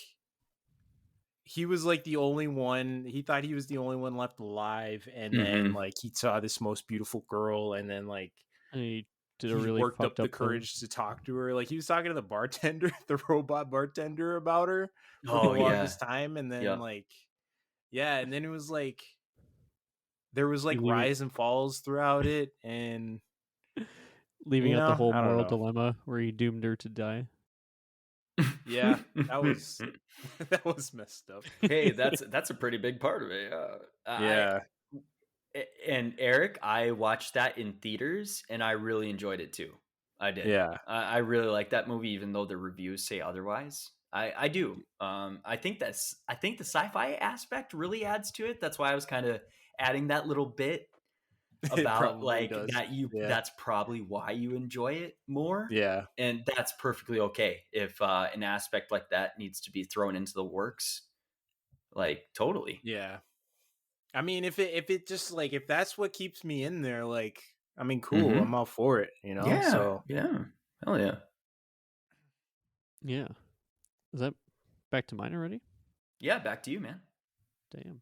he was like the only one, he thought he was the only one left alive, and then like he saw this most beautiful girl, and then like He did a he really worked up fucked the up thing. courage to talk to her. Like he was talking to the bartender, the robot bartender, about her for the Oh yeah. longest time, and then like yeah, and then it was like there was like Leaving, rise and falls throughout it, and leaving out the whole I don't moral know. dilemma where he doomed her to die. Yeah, that was that was messed up. Hey, that's a pretty big part of it. Yeah. And Eric, I watched that in theaters, and I really enjoyed it too. I did. Yeah. I really like that movie, even though the reviews say otherwise. I do. I think the sci-fi aspect really adds to it. That's why I was kind of adding that little bit It about probably like does. Yeah. that's probably why you enjoy it more. Yeah. And that's perfectly okay if an aspect like that needs to be thrown into the works. Like totally. Yeah. I mean, if it just like if that's what keeps me in there, like I mean, cool, I'm all for it, you know. Yeah. So Yeah. Hell yeah. Yeah. Is that back to mine already? Yeah, back to you, man. Damn.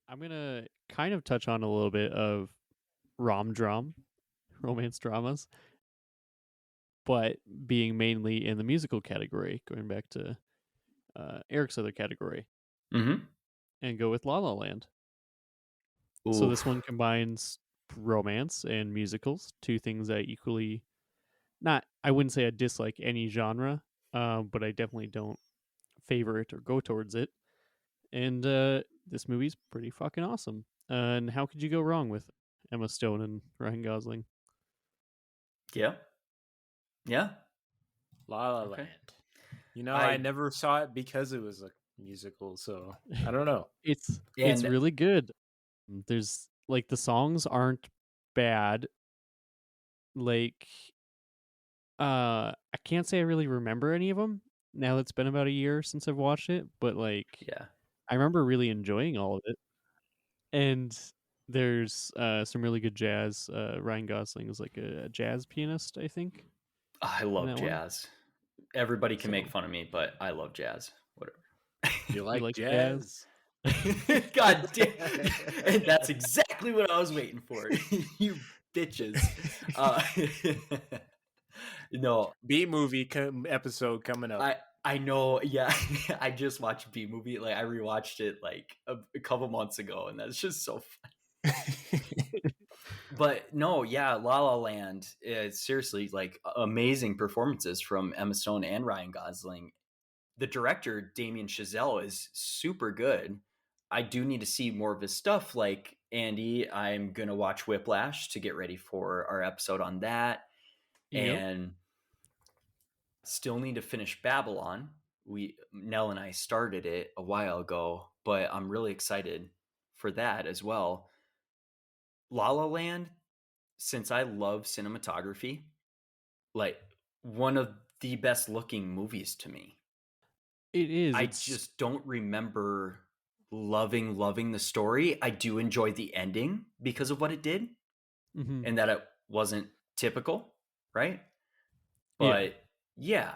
I'm gonna kind of touch on a little bit of romance dramas, but being mainly in the musical category, going back to Eric's other category, and go with La La Land. Oof. So this one combines romance and musicals, two things I equally not. I wouldn't say I dislike any genre, but I definitely don't favor it or go towards it. And this movie's pretty fucking awesome. And how could you go wrong with Emma Stone and Ryan Gosling? Yeah. Yeah. La La Okay. Land. I never saw it because it was a musical, so I don't know. It's really good. There's like the songs aren't bad. Like I can't say I really remember any of them now that it's been about a year since I've watched it, but like yeah. I remember really enjoying all of it. And there's some really good jazz. Ryan Gosling is like a jazz pianist, I think. I love jazz. Everybody can make So fun of me, but I love jazz. Whatever. You like like jazz? God damn. And that's exactly what I was waiting for. You bitches. No. B-movie episode coming up. I know, yeah. I just watched B-movie. Like I rewatched it like a couple months ago, and that's just so fun. But no, yeah, La La Land is seriously like amazing performances from Emma Stone and Ryan Gosling. The director, Damien Chazelle, is super good. I do need to see more of his stuff. Like Andy, I'm going to watch Whiplash to get ready for our episode on that. Yep. And still need to finish Babylon. Nell and I started it a while ago, but I'm really excited for that as well. La La Land, since I love cinematography, like one of the best looking movies to me. It is. I just don't remember loving the story. I do enjoy the ending because of what it did and that it wasn't typical, right? But yeah,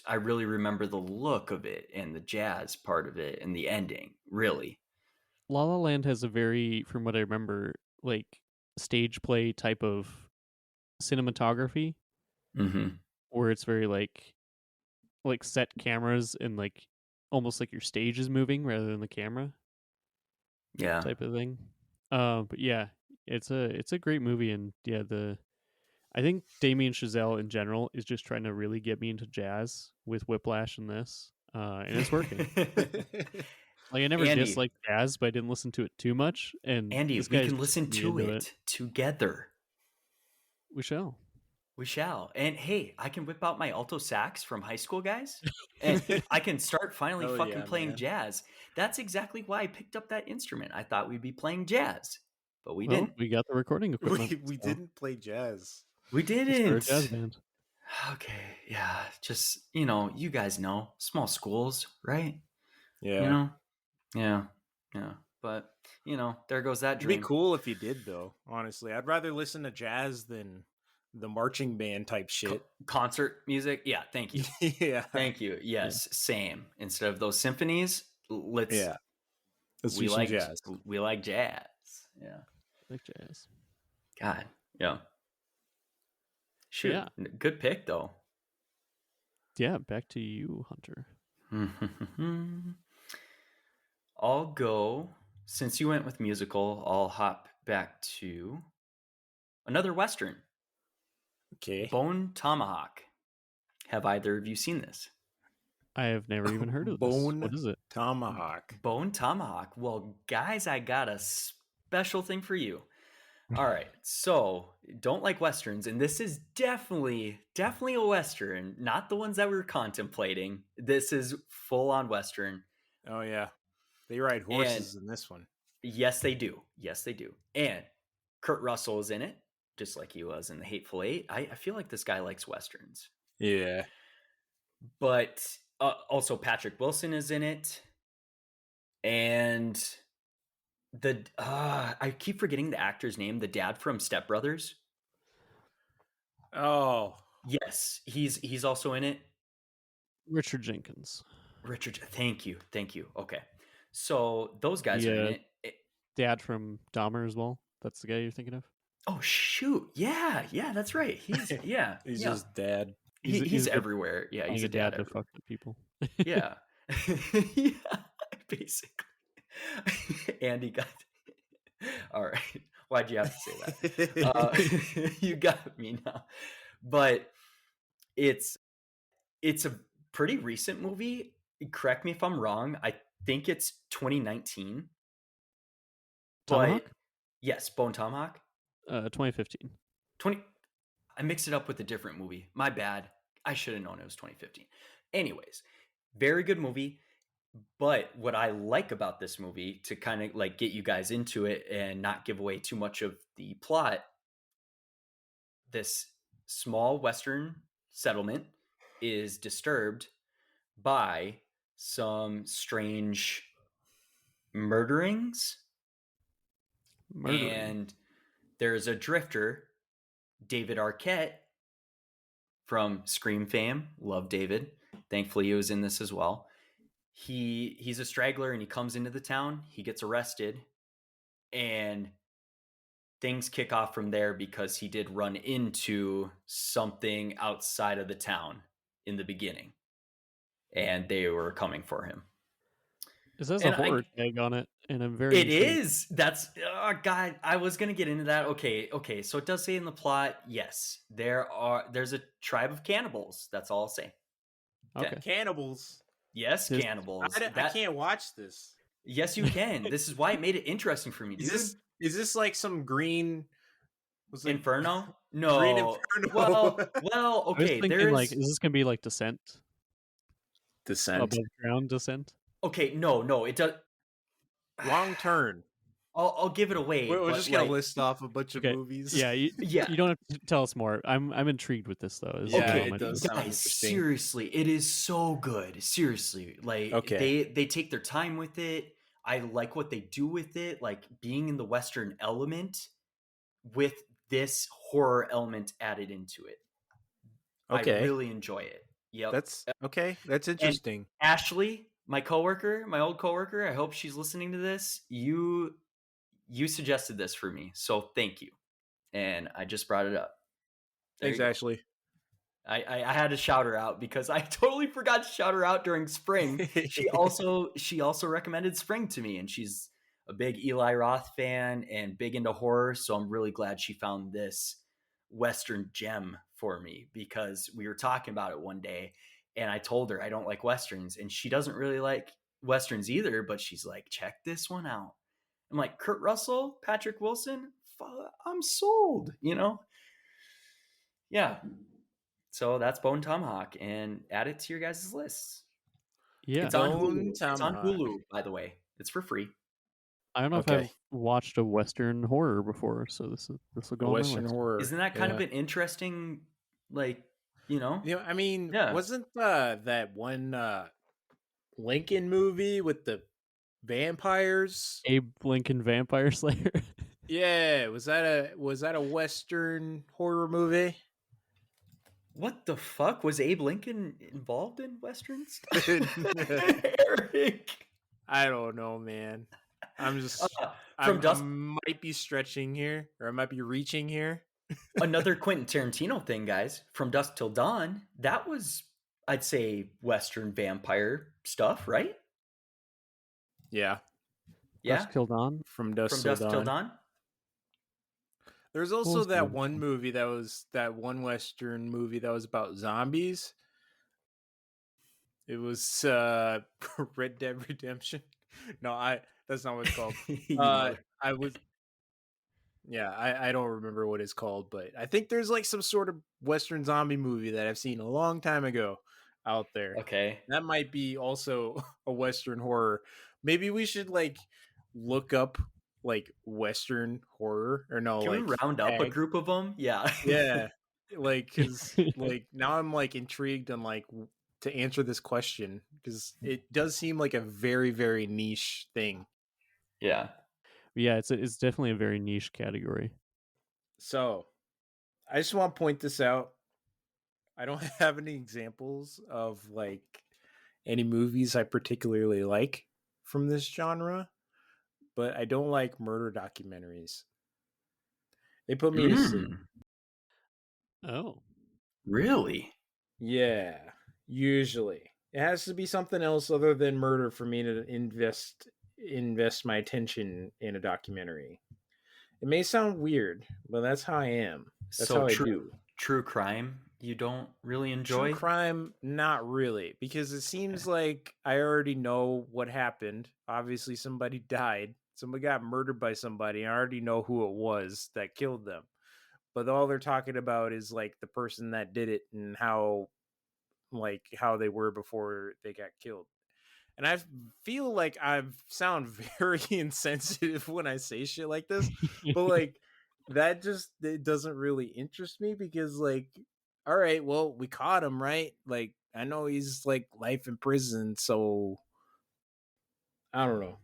I really remember the look of it and the jazz part of it and the ending, really. La La Land has a very, from what I remember, like stage play type of cinematography where it's very like set cameras and like almost like your stage is moving rather than the camera. Yeah. Type of thing. But yeah, it's a great movie, and yeah, I think Damien Chazelle in general is just trying to really get me into jazz with Whiplash and this, and it's working. Like I never Andy, disliked jazz, but I didn't listen to it too much, and Andy, this we guy's can just listen getting me to into it together. We shall. We shall. And hey, I can whip out my alto sax from high school, guys. And I can start finally playing jazz. That's exactly why I picked up that instrument. I thought we'd be playing jazz, but we didn't. We got the recording equipment. We didn't play jazz. We didn't. We're a jazz band. Okay, yeah. Just, you guys know. Small schools, right? Yeah. Yeah. But, there goes that dream. It'd be cool if you did, though, honestly. I'd rather listen to jazz than the marching band type shit. Concert music? Yeah, thank you. Yeah. Thank you. Yes, same. Instead of those symphonies, let's do some jazz. We like jazz. Yeah. Like jazz. God. Yeah. Shoot. Yeah. Good pick, though. Yeah, back to you, Hunter. I'll go, since you went with musical, I'll hop back to another Western. Okay. Bone Tomahawk. Have either of you seen this? I have never even heard of this. What is it? Tomahawk. Bone Tomahawk. Well, guys, I got a special thing for you. All right. So, don't like Westerns, and this is definitely a Western, not the ones that we were contemplating. This is full on Western. Oh, yeah. They ride horses in this one. Yes, they do. And Kurt Russell is in it, just like he was in The Hateful Eight. I feel like this guy likes Westerns. Yeah. But also Patrick Wilson is in it. And I keep forgetting the actor's name, the dad from Step Brothers. Oh. Yes, he's also in it. Richard Jenkins. Thank you. Okay. So those guys are in it. Dad from Dahmer as well. That's the guy you're thinking of? Oh shoot. Yeah, that's right. He's he's just dad. He's everywhere. Yeah, he's a dad to fuck with people. Yeah. Yeah, basically. Andy got all right. Why'd you have to say that? You got me now. But it's a pretty recent movie. Correct me if I'm wrong. I think it's 2019. Tomahawk? Yes, Bone Tomahawk. 2015. I mixed it up with a different movie. My bad. I should have known it was 2015. Anyways, very good movie. But what I like about this movie, to kind of like get you guys into it and not give away too much of the plot, this small Western settlement is disturbed by some strange murderings. And there's a drifter, David Arquette from Scream fame. Love David. Thankfully, he was in this as well. He's a straggler and he comes into the town. He gets arrested and things kick off from there because he did run into something outside of the town in the beginning and they were coming for him. It says a horror tag on it, and I'm very It intrigued. is. That's God. I was gonna get into that. Okay. So it does say in the plot, yes, there's a tribe of cannibals. That's all I'll say. Okay. Cannibals. Yes, cannibals. I can't watch this. Yes, you can. This is why it made it interesting for me, dude. Is this like some green Inferno? No. Green Inferno. Well. Okay. Is this gonna be like Descent? Descent. Above ground Descent. Okay. No. It does. Wrong turn. I'll give it away. We're just gonna list off a bunch of movies. Yeah, you don't have to tell us more. I'm intrigued with this though. It does sound guys, seriously, it is so good. Seriously, like they take their time with it. I like what they do with it, like being in the Western element with this horror element added into it. Okay, I really enjoy it. Yep, that's okay. That's interesting. And Ashley, my old coworker, I hope she's listening to this. You suggested this for me, so thank you. And I just brought it up. Thanks, Ashley. I had to shout her out because I totally forgot to shout her out during spring. She also recommended Spring to me, and she's a big Eli Roth fan and big into horror. So I'm really glad she found this Western gem for me because we were talking about it one day, and I told her I don't like Westerns, and she doesn't really like Westerns either. But she's like, check this one out. I'm like, Kurt Russell, Patrick Wilson, I'm sold, Yeah. So that's Bone Tomahawk, and add it to your guys' lists. Yeah. It's on Hulu. It's on Hulu, by the way. It's for free. I don't know if I've watched a Western horror before, so this will go on Western horror. Isn't that kind of an interesting, I mean, wasn't that one Lincoln movie with the vampires? Abe Lincoln Vampire Slayer. Yeah, was that a Western horror movie? What the fuck? Was Abe Lincoln involved in Western stuff? Eric, I don't know, man. I'm just I might be stretching here, or I might be reaching here. Another Quentin Tarantino thing, guys. From Dusk Till Dawn. That was, I'd say, Western vampire stuff, right? Yeah. Dusk Till Dawn. From Dusk Till Dawn. There's also that one movie that one Western movie that was about zombies. It was Red Dead Redemption. No, that's not what it's called. I don't remember what it's called, but I think there's like some sort of Western zombie movie that I've seen a long time ago out there. Okay. That might be also a Western horror. Maybe we should like look up like Western horror, or no? Can we round up a group of them? Yeah. Yeah. Like, cause like now I'm like intrigued on like to answer this question because it does seem like a very, very niche thing. Yeah. Yeah, it's definitely a very niche category. So I just want to point this out. I don't have any examples of like any movies I particularly like from this genre, but I don't like murder documentaries. They put me to sleep. Oh. Really? Yeah, usually. It has to be something else other than murder for me to invest my attention in a documentary. It may sound weird, but that's how I am. That's how I do. True crime, you don't really enjoy? True crime, not really, because it seems like I already know what happened. Obviously, somebody died. Somebody got murdered by somebody. I already know who it was that killed them. but all they're talking about is like the person that did it and how they were before they got killed. And I feel like I sound very insensitive when I say shit like this, but like that just it doesn't really interest me because like, all right, well, we caught him, right? Like I know he's like life in prison, so I don't know.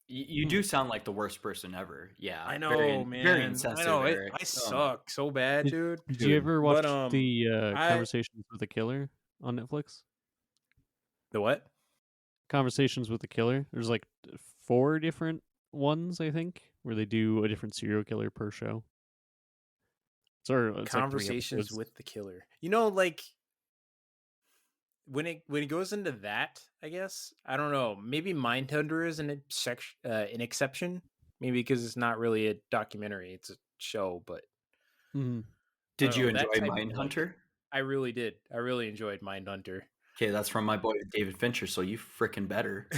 You do sound like the worst person ever. Yeah, I very know, very man. I insensitive, know it. Eric. I suck so bad, Did, dude. did you Dude, ever But watch the I Conversations with a Killer on Netflix? the what? Conversations with a Killer. There's like 4 different ones, I think, where they do a different serial killer per show. It's like 3 Conversations episodes. with the Killer. You know, like when it goes into that, I guess I don't know. Maybe Mindhunter is an exception. Maybe because it's not really a documentary; it's a show. But Mm-hmm. I did don't you know that enjoy type of like. Mindhunter? I really did. I really enjoyed Mindhunter. Okay, that's from my boy David Fincher, so you freaking better.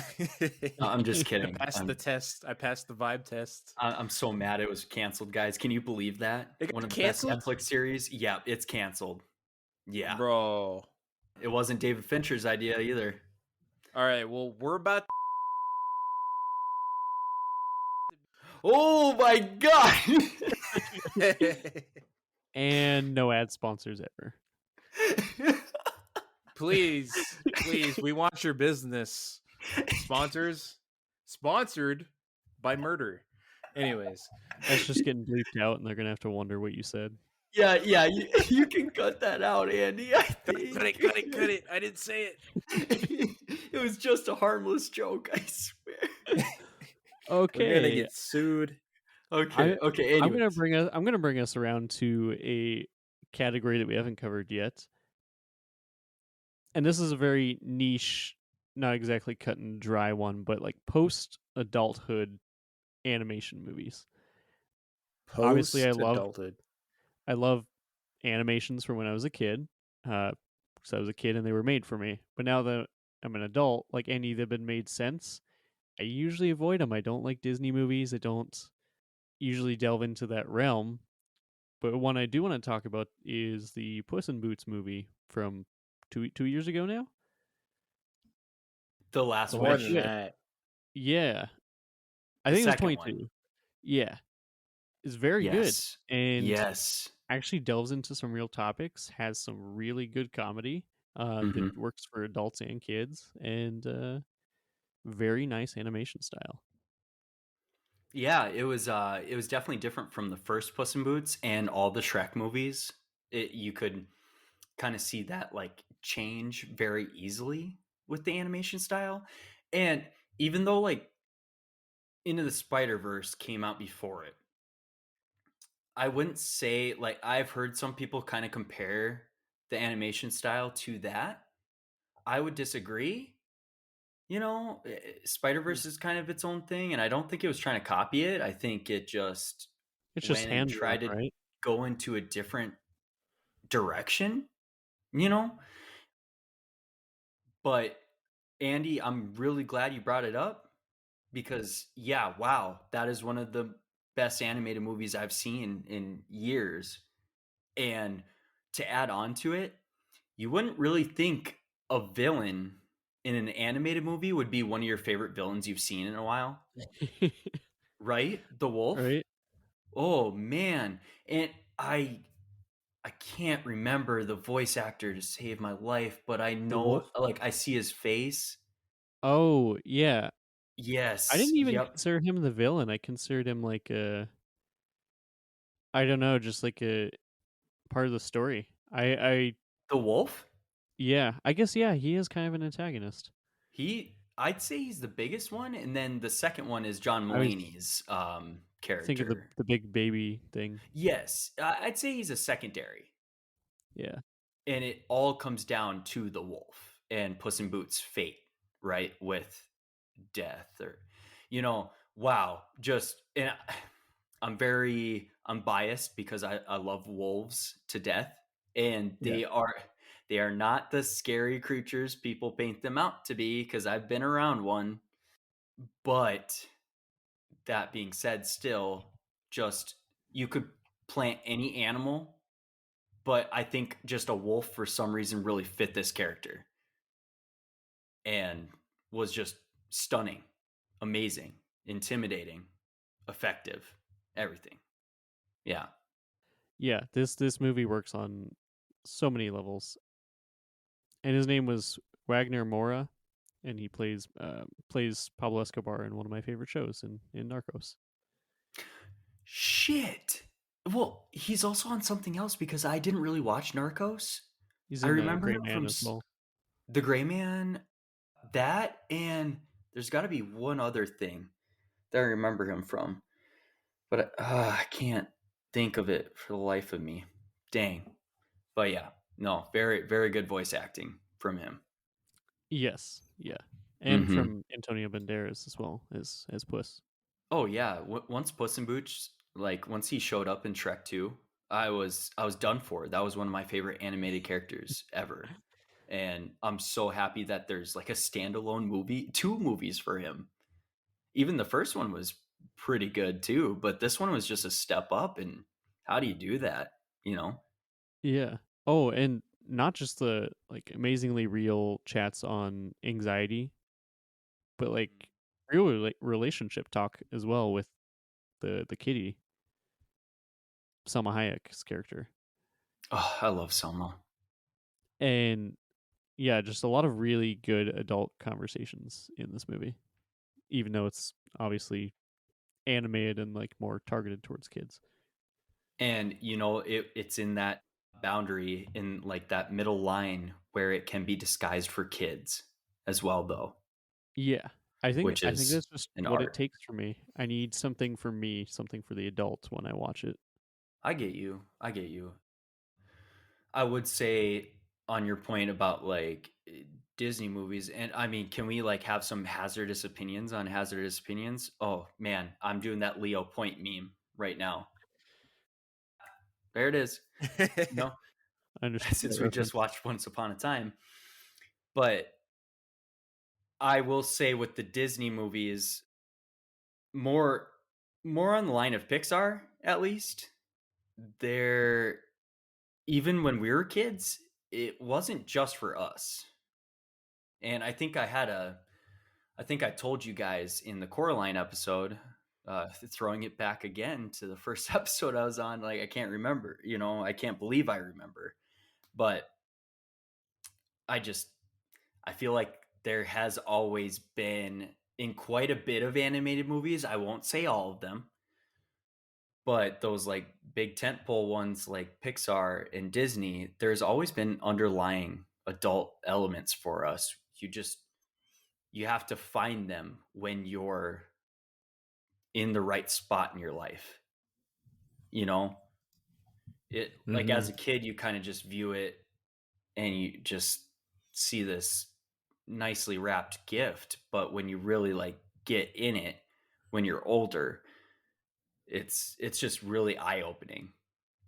No, I'm just I kidding. passed the test. I passed the vibe test. I'm so mad it was canceled, guys. Can you believe that? It One got of the best canceled, Netflix series. Yeah, it's canceled. Yeah, bro. it wasn't David Fincher's idea either. All right. Well, we're about. Oh my god! And no ad sponsors ever. Please, we want your business. Sponsors, sponsored by murder. Anyways, That's just getting bleeped out, and they're gonna have to wonder what you said. Yeah, you can cut that out, Andy. I think. cut it. I didn't say it. It was just a harmless joke, I swear. Okay, We're gonna get sued. Okay. Anyways. I'm gonna bring us around to a category that we haven't covered yet, and this is a very niche, not exactly cut and dry one, but like post adulthood animation movies. Obviously, Post-adulthood. I love animations from when I was a kid, because I was a kid and they were made for me. But now that I'm an adult, like any that have been made since, I usually avoid them. I don't like Disney movies. I don't usually delve into that realm. But one I do want to talk about is the Puss in Boots movie from 2 years ago now. The last More wish. than that. Yeah, I The think it was second 22. one. Yeah, it's very good Yes. and Yes. actually delves into some real topics. Has some really good comedy Mhm. that works for adults and kids, and very nice animation style. Yeah, it was definitely different from the first Puss in Boots and all the Shrek movies. You could kind of see that like change very easily with the animation style. And even though like Into the Spider-Verse came out before it, I wouldn't say like I've heard some people kind of compare the animation style to that. I would disagree. You know, Spider-Verse is kind of its own thing, and I don't think it was trying to copy it. I think it just It's just went and hand drawn, tried to right? go into a different direction, you know? But Andy, I'm really glad you brought it up because yeah, wow, that is one of the best animated movies I've seen in years. And to add on to it, you wouldn't really think a villain in an animated movie would be one of your favorite villains you've seen in a while, right? The wolf. Right? Oh man, and I can't remember the voice actor to save my life, but I The know wolf? like I see his face. Oh, yeah. I Yes, didn't even yep. consider him the villain. I considered him like I don't know, just like a part of the story. The wolf? Yeah, I guess yeah, he is kind of an antagonist. I'd say he's the biggest one, and then the second one is John I was Mulaney's thinking character. the big baby thing. Yes, I'd say he's a secondary. Yeah. And it all comes down to the wolf and Puss in Boots' fate, right? With death or, wow. I'm biased because I love wolves to death. And Yeah. they are not the scary creatures people paint them out to be because I've been around one. But that being said, still, just you could plant any animal, but I think just a wolf for some reason really fit this character and was just stunning, amazing, intimidating, effective, everything. Yeah. Yeah, this movie works on so many levels. And his name was Wagner Mora, and he plays Pablo Escobar in one of my favorite shows in Narcos. Shit. Well, he's also on something else because I didn't really watch Narcos. He's I in remember Gray him Man from as well. The Gray Man, that, and there's got to be one other thing that I remember him from, but I can't think of it for the life of me. Dang. But yeah, no, very, very good voice acting from him. Yes, yeah, and from Antonio Banderas as well as Puss. Oh yeah, once Puss in Boots, like once he showed up in Shrek 2, I was done for. That was one of my favorite animated characters ever. And I'm so happy that there's like a standalone movie, 2 movies for him. Even the first one was pretty good too, but this one was just a step up. And how do you do that, you know? Yeah. Oh, and not just the like amazingly real chats on anxiety, but like real relationship talk as well with the kitty, Selma Hayek's character. Oh, I love Selma. And yeah, just a lot of really good adult conversations in this movie, even though it's obviously animated and like more targeted towards kids. And you know, it's in that boundary, in like that middle line where it can be disguised for kids as well, though, Yeah. which I think is that's just an what it art. takes for me. I need something for me, something for the adult when I watch it. I get you. I get you. I would say on your point about like Disney movies, and I mean, can we like have some hazardous opinions on hazardous opinions? Oh man, I'm doing that Leo Point meme right now. There it is. No, I understand since that we just reference. watched Once Upon a Time. But I will say with the Disney movies, more more on the line of Pixar, at least. They're, even when we were kids, it wasn't just for us. And I think I told you guys in the Coraline episode, throwing it back again to the first episode I was on, like I can't remember, you know, I can't believe I remember. But I just, I feel like there has always been, in quite a bit of animated movies, I won't say all of them, but those like big tentpole ones like Pixar and Disney, there's always been underlying adult elements for us. You have to find them when you're in the right spot in your life. You know, it like as a kid, you kind of just view it and you just see this nicely wrapped gift. But when you really like get in it, when you're older, it's just really eye opening,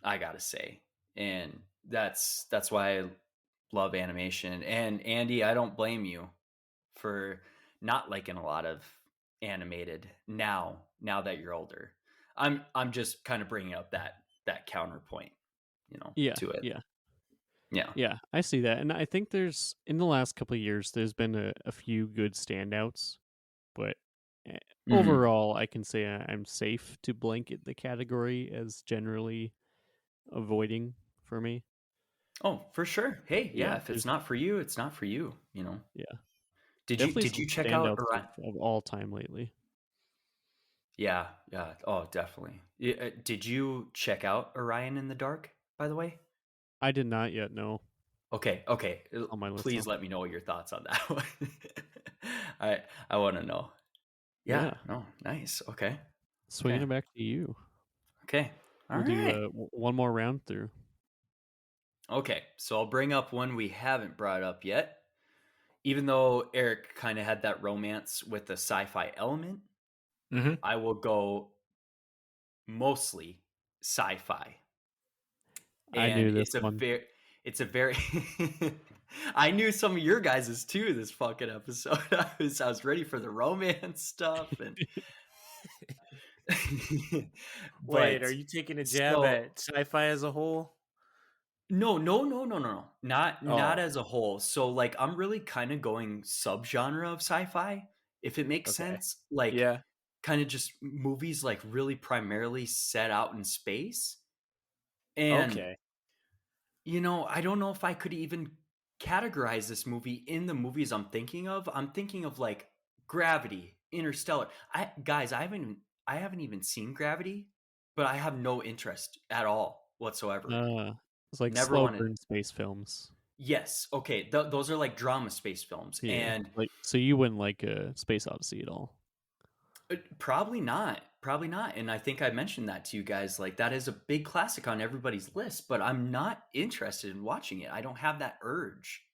I gotta say. And that's why I love animation. And Andy, I don't blame you for not liking a lot of animated now that you're older. I'm just kind of bringing up that counterpoint, you know, Yeah, to it. yeah. Yeah. Yeah, I see that. And I think there's in the last couple of years there's been a few good standouts, but Mm-hmm. overall I can say I'm safe to blanket the category as generally avoiding for me. Oh, for sure. Hey, Yeah, yeah, if it's there's not for you, it's not for you, you know. yeah, Did you definitely did some you check out standouts of all time lately. Yeah, yeah. Oh, definitely. Did you check out Orion in the Dark, by the way? I did not yet know. Okay, okay. It's on my list Please though. let me know your thoughts on that one. I want to know. Yeah, Yeah, no, nice. Okay. swinging Okay. it back to you. Okay. All We'll do right. one more round through. Okay, so I'll bring up one we haven't brought up yet. Even though Eric kind of had that romance with the sci-fi element, I will go mostly sci-fi. I And knew this one. it's a very I knew some of your guys's too this fucking episode. I was ready for the romance stuff, and Wait, are But you taking a jab so at sci-fi as a whole? no, no, no, no, no, no. Not Oh, as a whole. So like I'm really kind of going subgenre of sci-fi, if it makes okay. sense. Like Yeah. kind of just movies like really primarily set out in space. And Okay. I don't know if I could even categorize this movie in the movies I'm thinking of. I'm thinking of like Gravity, Interstellar. I haven't even seen Gravity, but I have no interest at all whatsoever. It's like Never slow wanted. burn space films. Yes, okay, those are like drama space films, Yeah, and like so you wouldn't like Space Odyssey at all. probably not, probably not. And I think I mentioned that to you guys. Like that is a big classic on everybody's list, but I'm not interested in watching it. I don't have that urge.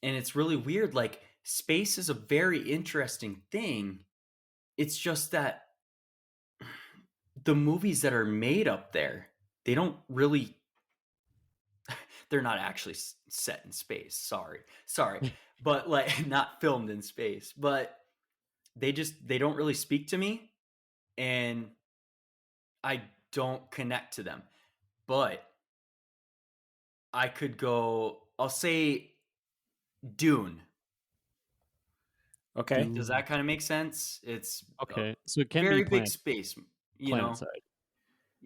And it's really weird. Like space is a very interesting thing. It's just that the movies that are made up there, they don't really they're not actually set in space. Sorry. But like not filmed in space, but they don't really speak to me and I don't connect to them. But I'll say Dune. Okay. Does Dune. that kind of make sense? It's a Okay, so it can be very big space, you planet know. side.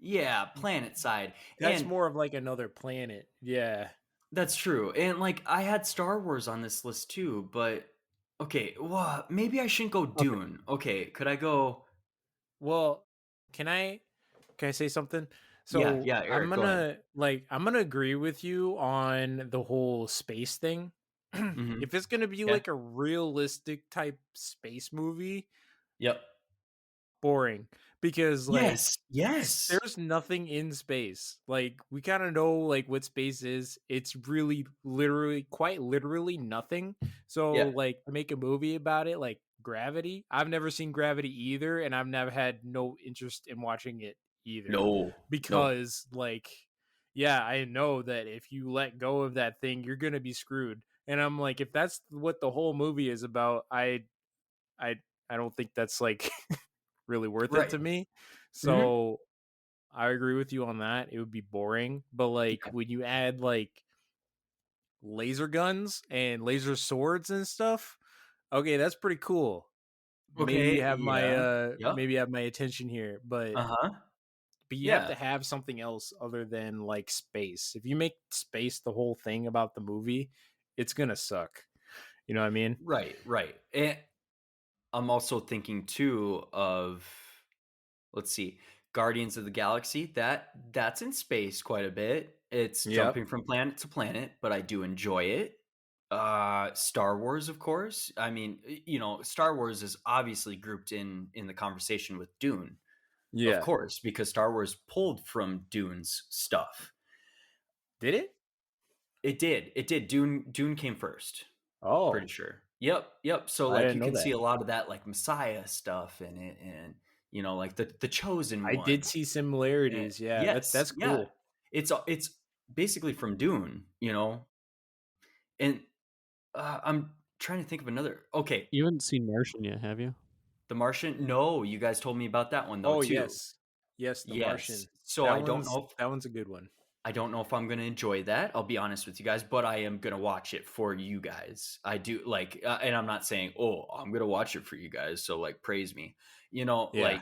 Yeah, planet side. That's And more of like another planet. Yeah. that's true. And like I had Star Wars on this list too, but okay, well, maybe I shouldn't go Okay. Dune. Okay, could I go Well, can I say something? Yeah, So yeah, Eric, go ahead. I'm gonna agree with you on the whole space thing. Mhm. If it's gonna be Okay. like a realistic type space movie, Yep. boring because like Yes. Yes. there's nothing in space. Like we kind of know like what space is. It's really literally quite literally nothing. So Yeah. like to make a movie about it like Gravity, I've never seen Gravity either and I've never had no interest in watching it either No. No. because like yeah, I know that if you let go of that thing, you're going to be screwed. And I'm like if that's what the whole movie is about, I I don't think that's like really worth it Right. to me. Mhm. So I agree with you on that. It would be boring. But like Yeah. when you add like laser guns and laser swords and stuff, okay, that's pretty cool. Maybe you Okay, have my yeah. Yep. maybe you have my attention here, Uh-huh. but you have Yeah. to have something else other than like space. If you make space the whole thing about the movie, it's gonna suck. You know what I mean? Right, right. And I'm also thinking too of let's see, Guardians of the Galaxy. That's in space quite a bit. It's Yep. jumping from planet to planet, but I do enjoy it. Star Wars, of course. I mean, Star Wars is obviously grouped in the conversation with Dune, of Yeah. course, because Star Wars pulled from Dune's stuff. Did it? It did. It did. Dune came first. Pretty Oh, sure. Yep, yep. So I like didn't you know can see that. a lot of that like Messiah stuff in it and like the chosen I did one. see similarities. Yeah, Yes, that's yeah. cool. It's basically from Dune, and I'm trying to think of another. Okay, You haven't seen Martian yet, have you? The Martian. No, you guys told me about that one though Oh too. yes, yes, The Yes. Martian. So That one's a good one. I don't know if I'm gonna enjoy that. I'll be honest with you guys, but I am gonna watch it for you guys. I do like, and I'm not saying, oh, I'm gonna watch it for you guys. So like, praise me. Yeah, Like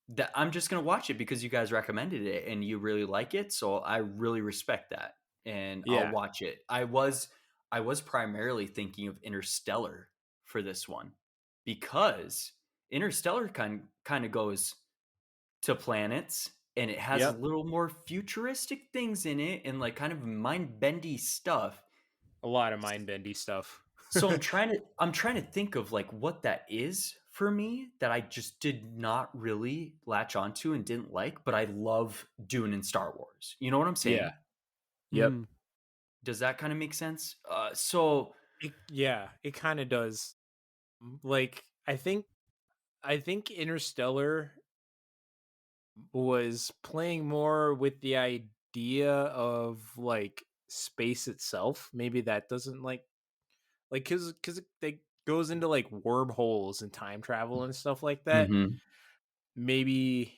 that. I'm just gonna watch it because you guys recommended it and you really like it. So I really respect that, and I'll yeah, watch it. I was primarily thinking of Interstellar for this one because Interstellar kind of goes to planets and it has a yep. little more futuristic things in it and like kind of mind bendy stuff. A lot of mind bendy stuff. So I'm trying to think of like what that is for me that I just did not really latch onto and didn't like, but I love Dune and Star Wars. You know what I'm Yeah, saying? yep. Mm. Does that kind of make sense? So Yeah, it kind of does. Like I think Interstellar was playing more with the idea of like space itself. Maybe that doesn't like because it goes into like wormholes and time travel and stuff like that. Mhm. maybe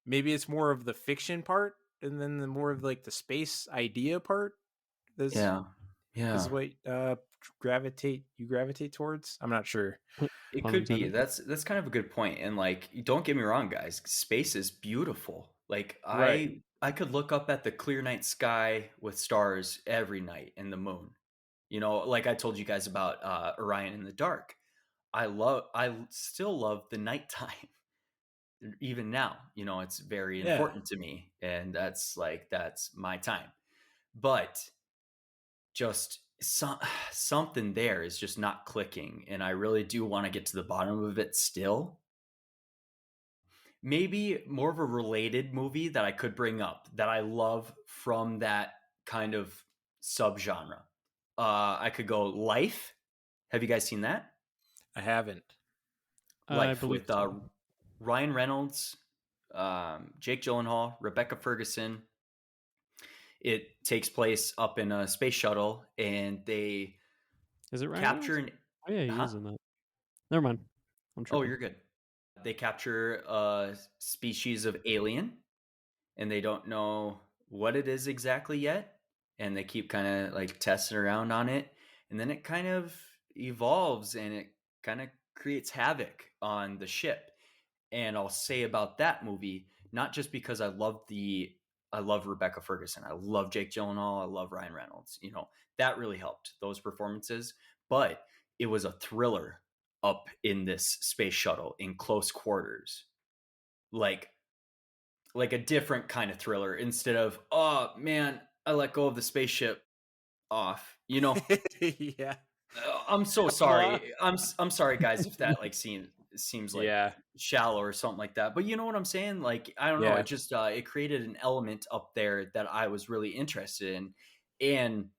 it's more of the fiction part, and then the more of like the space idea part. This Yeah. is Yeah. what you gravitate towards. I'm not sure. It Pun could be. intended. That's kind of a good point. And like, don't get me wrong, guys. Space is beautiful. Like Right. I could look up at the clear night sky with stars every night and the moon. You know, like I told you guys about Orion in the dark. I still love the nighttime. Even now, you know, it's very Yeah. important to me. And that's my time. But just something there is just not clicking, and I really do want to get to the bottom of it still. Maybe more of a related movie that I could bring up that I love from that kind of subgenre. I could go Life. Have you guys seen that? I haven't. I Life believe with so. Ryan Reynolds, Jake Gyllenhaal, Rebecca Ferguson. It takes place up in a space shuttle, and they Is it Ryan capture Reynolds? an Oh yeah, he huh? is in that. Never mind. I'm Oh, tripping. you're good. They capture a species of alien, and they don't know what it is exactly yet, and they keep kind of like testing around on it, and then it kind of evolves and it kind of creates havoc on the ship. And I'll say about that movie, not just because I love Rebecca Ferguson, I love Jake Gyllenhaal, I love Ryan Reynolds. You know, that really helped those performances, but it was a thriller up in this space shuttle in close quarters. Like a different kind of thriller instead of, oh man, I let go of the spaceship off. You know, Yeah. I'm so Well, sorry. I'm sorry, guys, if that like seems like yeah. shallow or something like that. But you know what I'm saying? Like I don't know. It Yeah. just it created an element up there that I was really interested in, and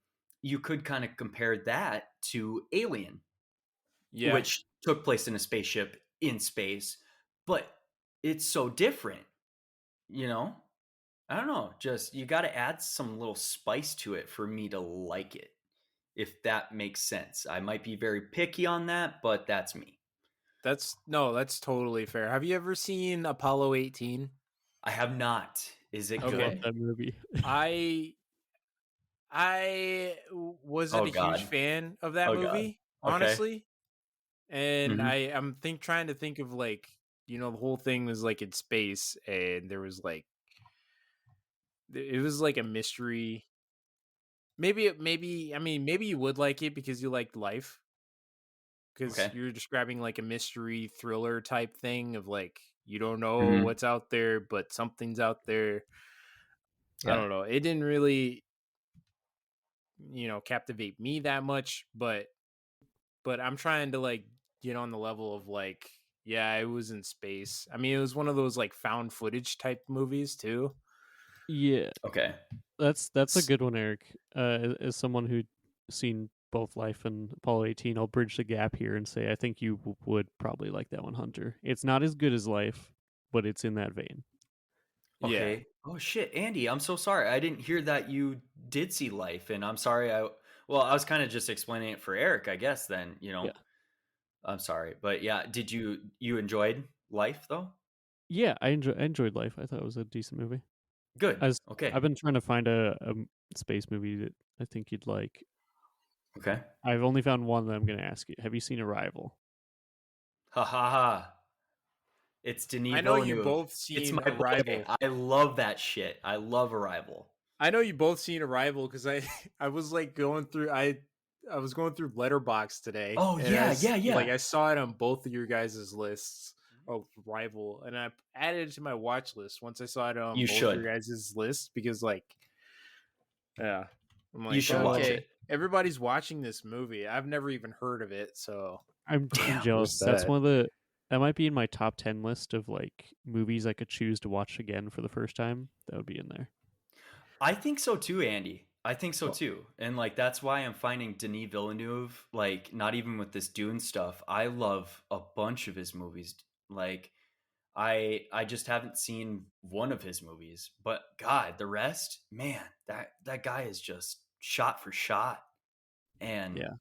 you could kind of compare that to Alien, Yeah. which took place in a spaceship in space, but it's so different. You know, I don't know. Just you got to add some little spice to it for me to like it, if that makes sense. I might be very picky on that, but that's me. That's totally fair. Have you ever seen Apollo 18? I have not. Is it I love Okay. good? that movie. I wasn't Oh a huge God. fan of that Oh God. movie, Okay. honestly. And Hmm. I'm trying to think of like, the whole thing was like in space, and there was like it was like a mystery. Maybe I mean maybe you would like it because you liked Life, because Okay. you're describing like a mystery thriller type thing of like you don't know Hmm. what's out there, but something's out there. I Yeah. don't know. It didn't really, captivate me that much, but I'm trying to like get on the level of like, yeah, it was in space. I mean, it was one of those like found footage type movies too. Yeah, Okay. that's a S- good one, Eric. As someone who'd seen both Life and Apollo 18, I'll bridge the gap here and say I think you would probably like that one, Hunter. It's not as good as Life, but it's in that vein. Yeah. Okay. Oh shit, Andy, I'm so sorry. I didn't hear that you did see Life, and I'm sorry. I was kind of just explaining it for Eric, I guess. Then Yeah, I'm sorry, but yeah, did you enjoyed Life though? yeah, I enjoyed Life. I thought it was a decent movie. Good. As Okay. I've been trying to find a space movie that I think you'd like. Okay. I've only found one that I'm going to ask you. Have you seen Arrival? Ha ha ha. It's Denis I know you Villeneuve. both It's seen my boy. Arrival. I love that shit. I love Arrival. I know you both seen Arrival because I I was like going through I was going through Letterbox today, Oh and yeah, yeah, like yeah. I saw it on both of your guys' lists of Arrival, and I added it to my watch list once I saw it on You both your should. guys' lists because like, yeah, I'm You like, should watch Oh, it. okay, everybody's watching this movie. I've never even heard of it, so I'm Damn. there's jealous. That's that. one of the that might be in my top 10 list of like movies I could choose to watch again for the first time. That would be in there. I think so too, Andy. I think so Well, too. And like that's why I'm finding Denis Villeneuve, like not even with this Dune stuff. I love a bunch of his movies. Like I just haven't seen one of his movies, but God, the rest, man, that guy is just shot for shot. And Yeah.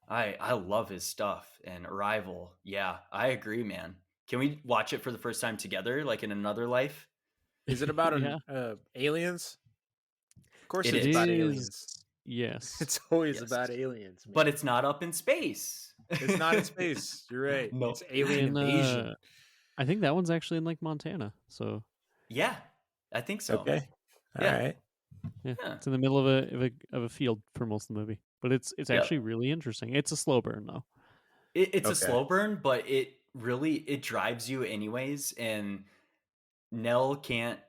I love his stuff. And Arrival, yeah, I agree, man. Can we watch it for the first time together, like in another life? Is it about Yeah. aliens? Of course, It it's It about is. aliens. is. Yes. It's always Yes. about aliens, man. But it's not up in space. It's not in space. You're right. No. It's alien invasion. I think that one's actually in like Montana. So Yeah, I think so. Okay. All Yeah. right. yeah, Yeah. it's in the middle of a field for most of the movie, but it's Yep. actually really interesting. It's a slow burn though. It's a Okay. slow burn, but it drives you anyways. And Nell can't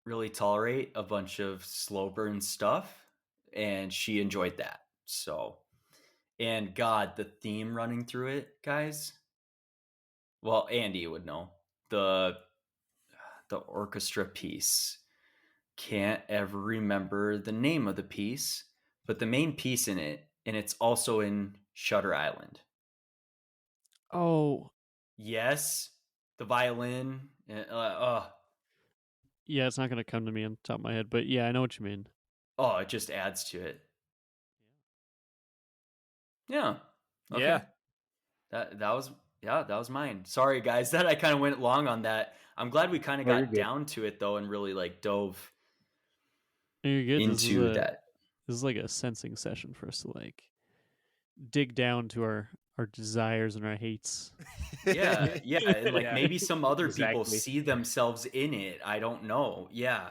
really tolerate a bunch of slow burn stuff, and she enjoyed that. So, and God, the theme running through it, guys. Well, Andy would know the orchestra piece. Can't ever remember the name of the piece, but the main piece in it, and it's also in Shutter Island. Oh, Yes, the violin. yeah, it's not going to come to me on the top of my head, but yeah, I know what you mean. Oh, it just adds to it. Yeah. Okay. Yeah. That was mine. Sorry guys that I kind of went long on that. I'm glad we kind of got down to it though and really like dove You're good. into that. This is like a sensing session for us to like dig down to our desires and our hates. Yeah, and like maybe some other people see themselves in it. I don't know. Yeah.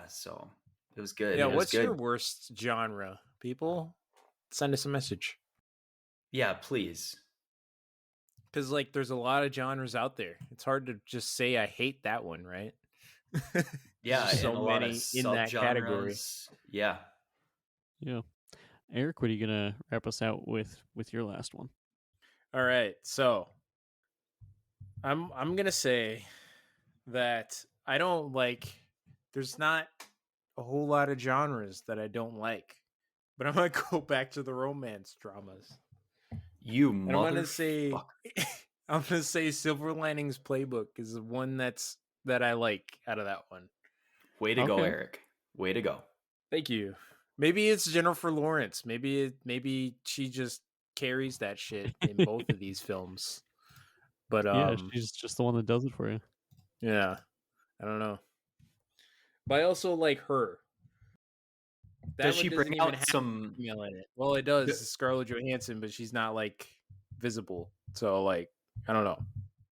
So it was good. Yeah, what's your worst genre, people? Send us a message. Yeah, please. Because like there's a lot of genres out there. It's hard to just say I hate that one, right? Yeah, so many in that category. Yeah. Eric, what are you gonna wrap us out with your last one? All right, so I'm gonna say that I don't like. There's not a whole lot of genres that I don't like, but I'm gonna go back to the romance dramas. I'm gonna say Silver Linings Playbook is the one that I like out of that one. Way to go, Eric. Way to go. Thank you. Maybe it's Jennifer Lawrence. Maybe she just carries that shit in both of these films. But yeah, she's just the one that does it for you. Yeah, I don't know. But I also like her. Does she bring out some in it? Well, it does. Scarlett Johansson, but she's not like visible. So like, I don't know.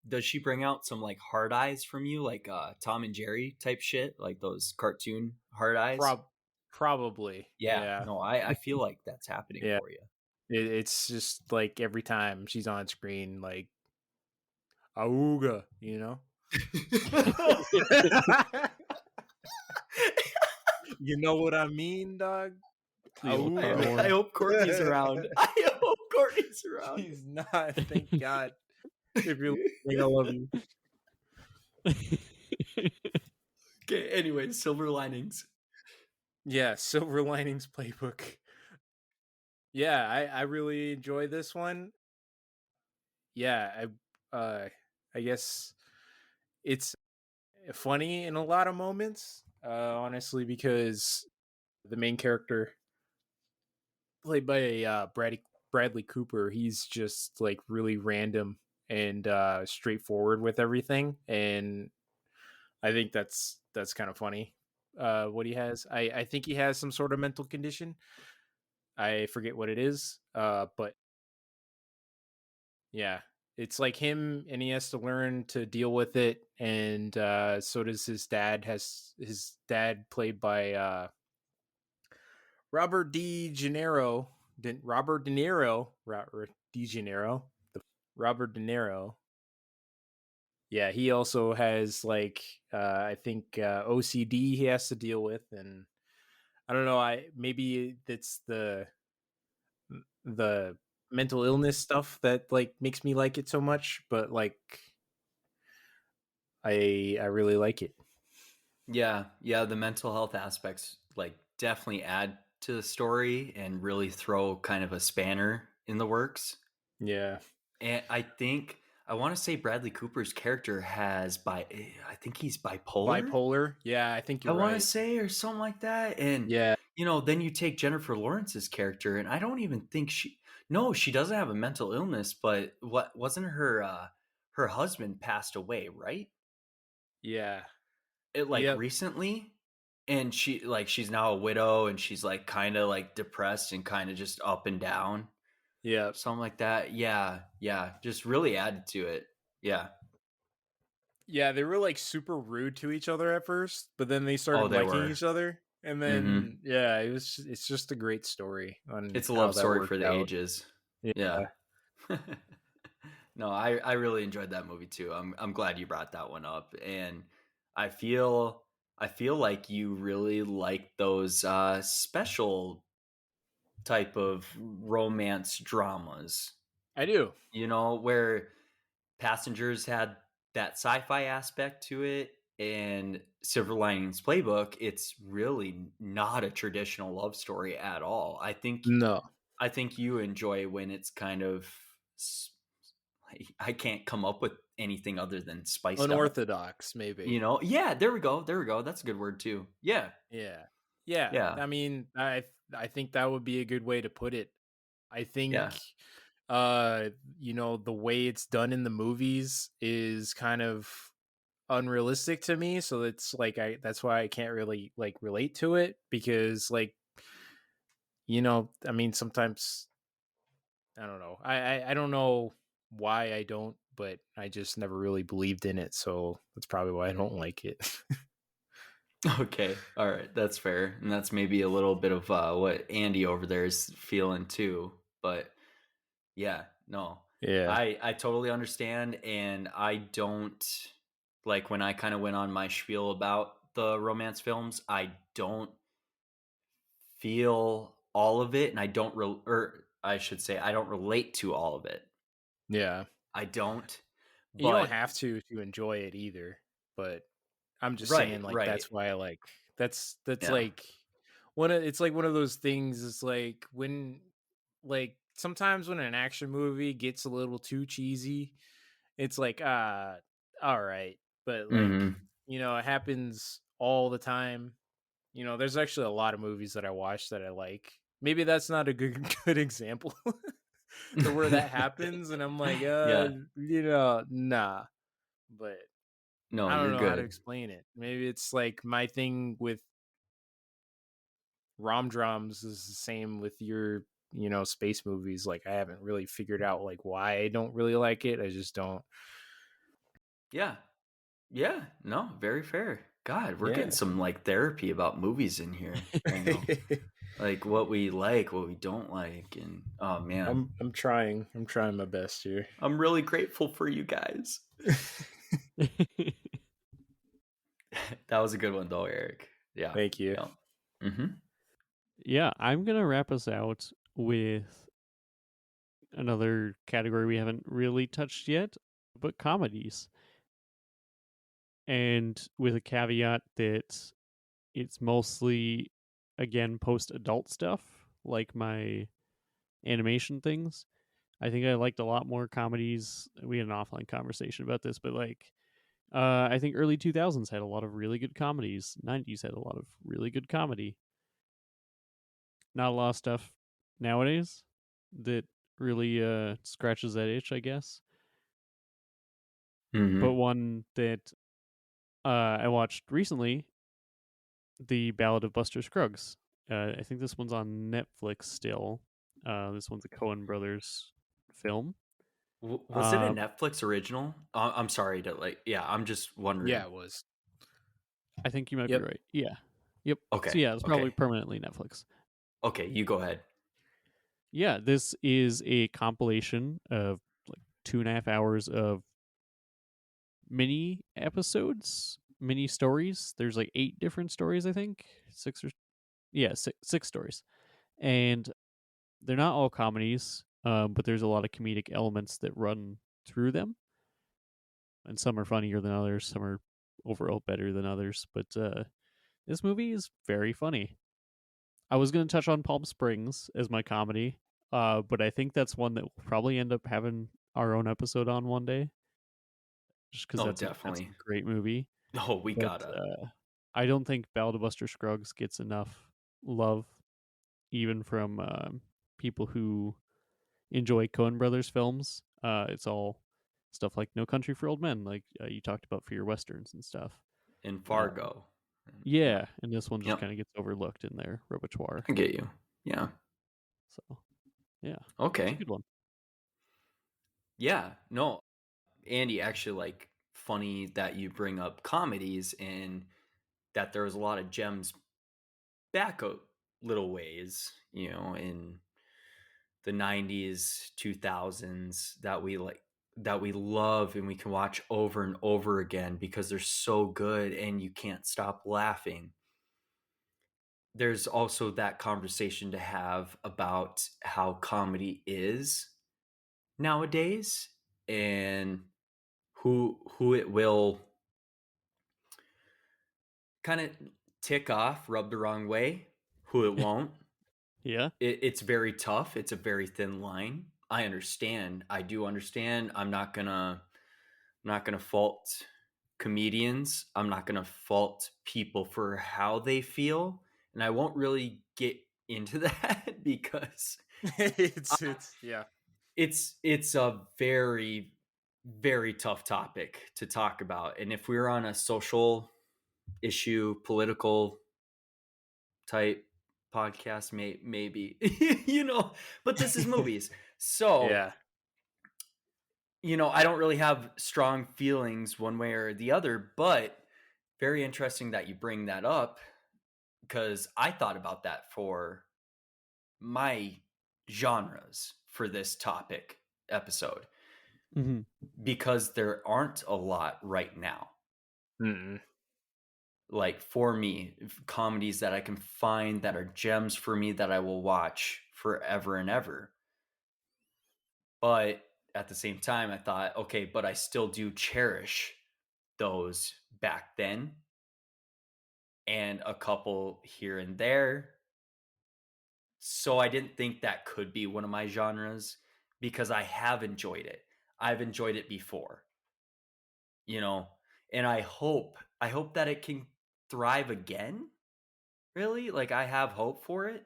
Does she bring out some like hard eyes from you, like Tom and Jerry type shit, like those cartoon hard eyes? Probably. Yeah. No, I feel like that's happening for you. It's just like every time she's on screen, like auga, you know. You know what I mean, dog? I hope Courtney's around. He's not. Thank God. If you're listening, I love you. Okay. Anyway, Silver Linings. Yeah, Silver Linings Playbook. Yeah, I really enjoy this one. Yeah, I guess it's funny in a lot of moments. Honestly, because the main character, played by Bradley Cooper, he's just like really random and straightforward with everything, and I think that's kind of funny. What he has, I think he has some sort of mental condition. I forget what it is, but yeah, it's like him, and he has to learn to deal with it, and so does his dad. His dad, played by Robert De Niro. Yeah, he also has like I think OCD he has to deal with, and I don't know. Maybe it's the mental illness stuff that like makes me like it so much, but like I really like it. Yeah, the mental health aspects like definitely add to the story and really throw kind of a spanner in the works. Yeah. And I think I want to say Bradley Cooper's character I think he's bipolar. Yeah, I think you're right. I want to say, or something like that. And yeah, then you take Jennifer Lawrence's character, and I don't even think she doesn't have a mental illness, but what wasn't her her husband passed away, right? Yeah. It like Yep. recently, and she's now a widow, and she's like kind of like depressed and kind of just up and down, Yep. something like that. Yeah, yeah, just really added to it. Yeah. Yeah, they were like super rude to each other at first, but then they Oh, started they liking were. each other. And Mm-hmm. then yeah, it's just a great story on It's a how love that story for worked the out. ages. Yeah. Yeah. No, I really enjoyed that movie too. I'm glad you brought that one up, and I feel I feel like you really like those special type of romance dramas. I do. You know, where Passengers had that sci-fi aspect to it, and Silver Linings Playbook, it's really not a traditional love story at all. No. I think you enjoy when it's kind of I can't come up with anything other than spiced up. Unorthodox, maybe. You know? Yeah, there we go. There we go. That's a good word too. Yeah. Yeah. Yeah. Yeah. I mean, I think that would be a good way to put it. I Yeah. think the way it's done in the movies is kind of unrealistic to me, so it's like that's why I can't really like relate to it, because like I mean sometimes I don't know. I don't know why I don't, but I just never really believed in it, so that's probably why I don't like it. Okay. All right. That's fair. And that's maybe a little bit of what Andy over there is feeling too. But yeah, no. Yeah. I totally understand, and I don't like when I kind of went on my spiel about the romance films, I don't feel all of it, and or I should say I don't relate to all of it. Yeah. I don't. You don't But have to enjoy it either, but I'm just right, saying like right. that's why I like that's Yeah. like it's like one of those things. It's like when like sometimes when an action movie gets a little too cheesy, it's like all right, but like Mhm. it happens all the time. There's actually a lot of movies that I watch that I like. Maybe that's not a good good example or where that happens, and I'm like, Yeah. nah. But No, I don't you're know how to good. explain it. Maybe it's like my thing with rom drums is the same with your, space movies. Like I haven't really figured out like why I don't really like it. I just don't. Yeah. Yeah. No, very fair. God, we're getting Yeah. some like therapy about movies in here, you know. Like what we like, what we don't like, and oh man. I'm trying. I'm trying my best here. I'm really grateful for you guys. That was a good one though, Eric. Yeah. Thank you. Yeah. Mm-hmm. Yeah, I'm going to wrap us out with another category we haven't really touched yet, but comedies. And with a caveat that it's mostly, again, post adult stuff, like my animation things. I think I liked a lot more comedies. We had an offline conversation about this, but like, I think early 2000s had a lot of really good comedies. 90s had a lot of really good comedy. Not a lot of stuff nowadays that really scratches that itch, I guess. But Mm-hmm. one that I watched recently, The Ballad of Buster Scruggs. I think this one's on Netflix still. This one's a Coen Brothers film. Was it a Uh, Netflix original? I'm sorry to like. Yeah, I'm just wondering. Yeah, it was. I think you might be Yep. right. Yeah. Yep. So Okay. yeah, it's probably Okay. permanently Netflix. Okay. You go ahead. Yeah, this is a compilation of like 2.5 hours of mini episodes, mini stories. There's like 8 different stories, I think. Six stories. And they're not all comedies, but there's a lot of comedic elements that run through them. And some are funnier than others, some are overall better than others. But this movie is very funny. I was going to touch on Palm Springs as my comedy, but I think that's one that we'll probably end up having our own episode on one day, just because Oh, that's a definitely. great movie. Oh, we But gotta. I don't think Ballad of Buster Scruggs gets enough love, even from people who enjoy Coen Brothers films. It's all stuff like No Country for Old Men, like you talked about for your westerns and stuff. In Fargo. Yeah, and this one just Yep. kind of gets overlooked in their repertoire. I get you. Yeah. So, yeah. Okay. It's a good one. Yeah. No, Andy, actually, like, funny that you bring up comedies and that there was a lot of gems back a little ways, you know, in the 90s, 2000s that we love and we can watch over and over again because they're so good and you can't stop laughing. There's also that conversation to have about how comedy is nowadays and who it will kind of tick off, rub the wrong way, who it won't. Yeah. It's very tough. It's a very thin line. I understand. I do understand. I'm not gonna fault comedians. I'm not gonna fault people for how they feel, and I won't really get into that because it's yeah. It's a very, very tough topic to talk about. And if we're on a social issue, political type podcast, maybe you know, but this is movies. So Yeah. you know, I don't really have strong feelings one way or the other, but very interesting that you bring that up because I thought about that for my genres for this topic episode because there aren't a lot right now. Mm-mm. Like for me, comedies that I can find that are gems for me that I will watch forever and ever. But at the same time, I thought, okay, but I still do cherish those back then and a couple here and there. So I didn't think that could be one of my genres because I have enjoyed it. I've enjoyed it before, you know, and I hope that it can thrive again. Really? Like I have hope for it.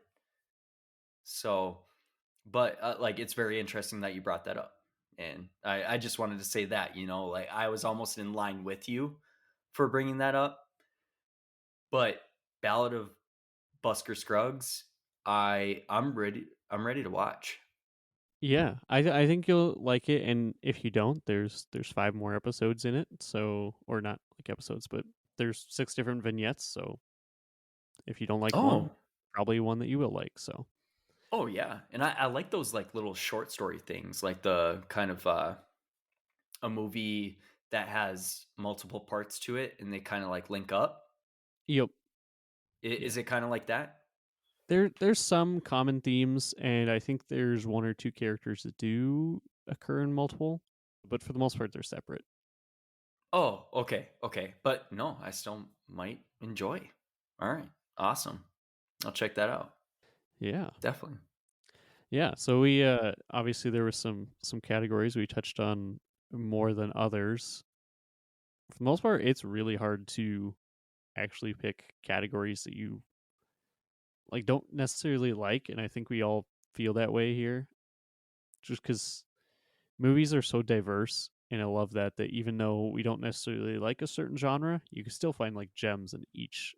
So, but like it's very interesting that you brought that up. And I just wanted to say that, you know, like I was almost in line with you for bringing that up. But Ballad of Busker Scruggs, I'm ready to watch. Yeah, I think you'll like it, and if you don't, there's 5 more episodes in it. So, or not like episodes, but there's 6 different vignettes. So, if you don't like one, probably one that you will like. So, oh yeah, and I like those like little short story things, like the kind of a movie that has multiple parts to it, and they kind of like link up. yep. Is it kind of like that? There's some common themes, and I think there's 1 or 2 characters that do occur in multiple, but for the most part, they're separate. Oh, okay. But no, I still might enjoy. All right, awesome. I'll check that out. Yeah, Definitely. yeah. So we obviously there were some categories we touched on more than others. For the most part, it's really hard to actually pick categories that you like don't necessarily like, and I think we all feel that way here, just because movies are so diverse. And I love that even though we don't necessarily like a certain genre, you can still find like gems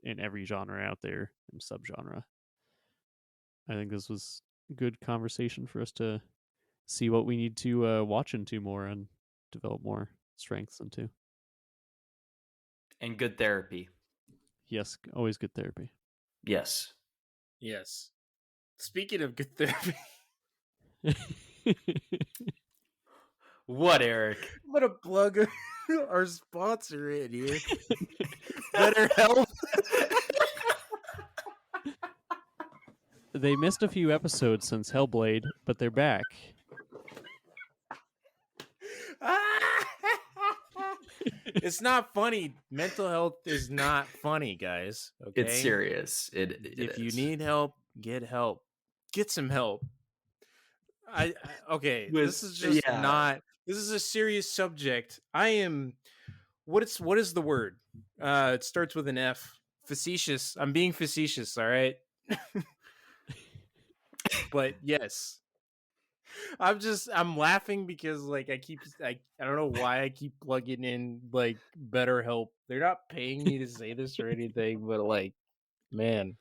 in every genre out there and subgenre. I think this was good conversation for us to see what we need to watch into more and develop more strengths into. And good therapy. Yes, always good therapy. Yes. Yes. Speaking of good therapy, what, Eric? I'm gonna plug our sponsor in here. BetterHelp. They missed a few episodes since Hellblade, but they're back. It's not funny. Mental health is not funny, guys. Okay, It's serious. If you need help, get help. Get some help. Okay. This is just not. This is a serious subject. I am. What is the word? It starts with an F. Facetious. I'm being facetious. All right. But yes, I'm laughing because like I don't know why I keep plugging in like BetterHelp. They're not paying me to say this or anything, but like, man,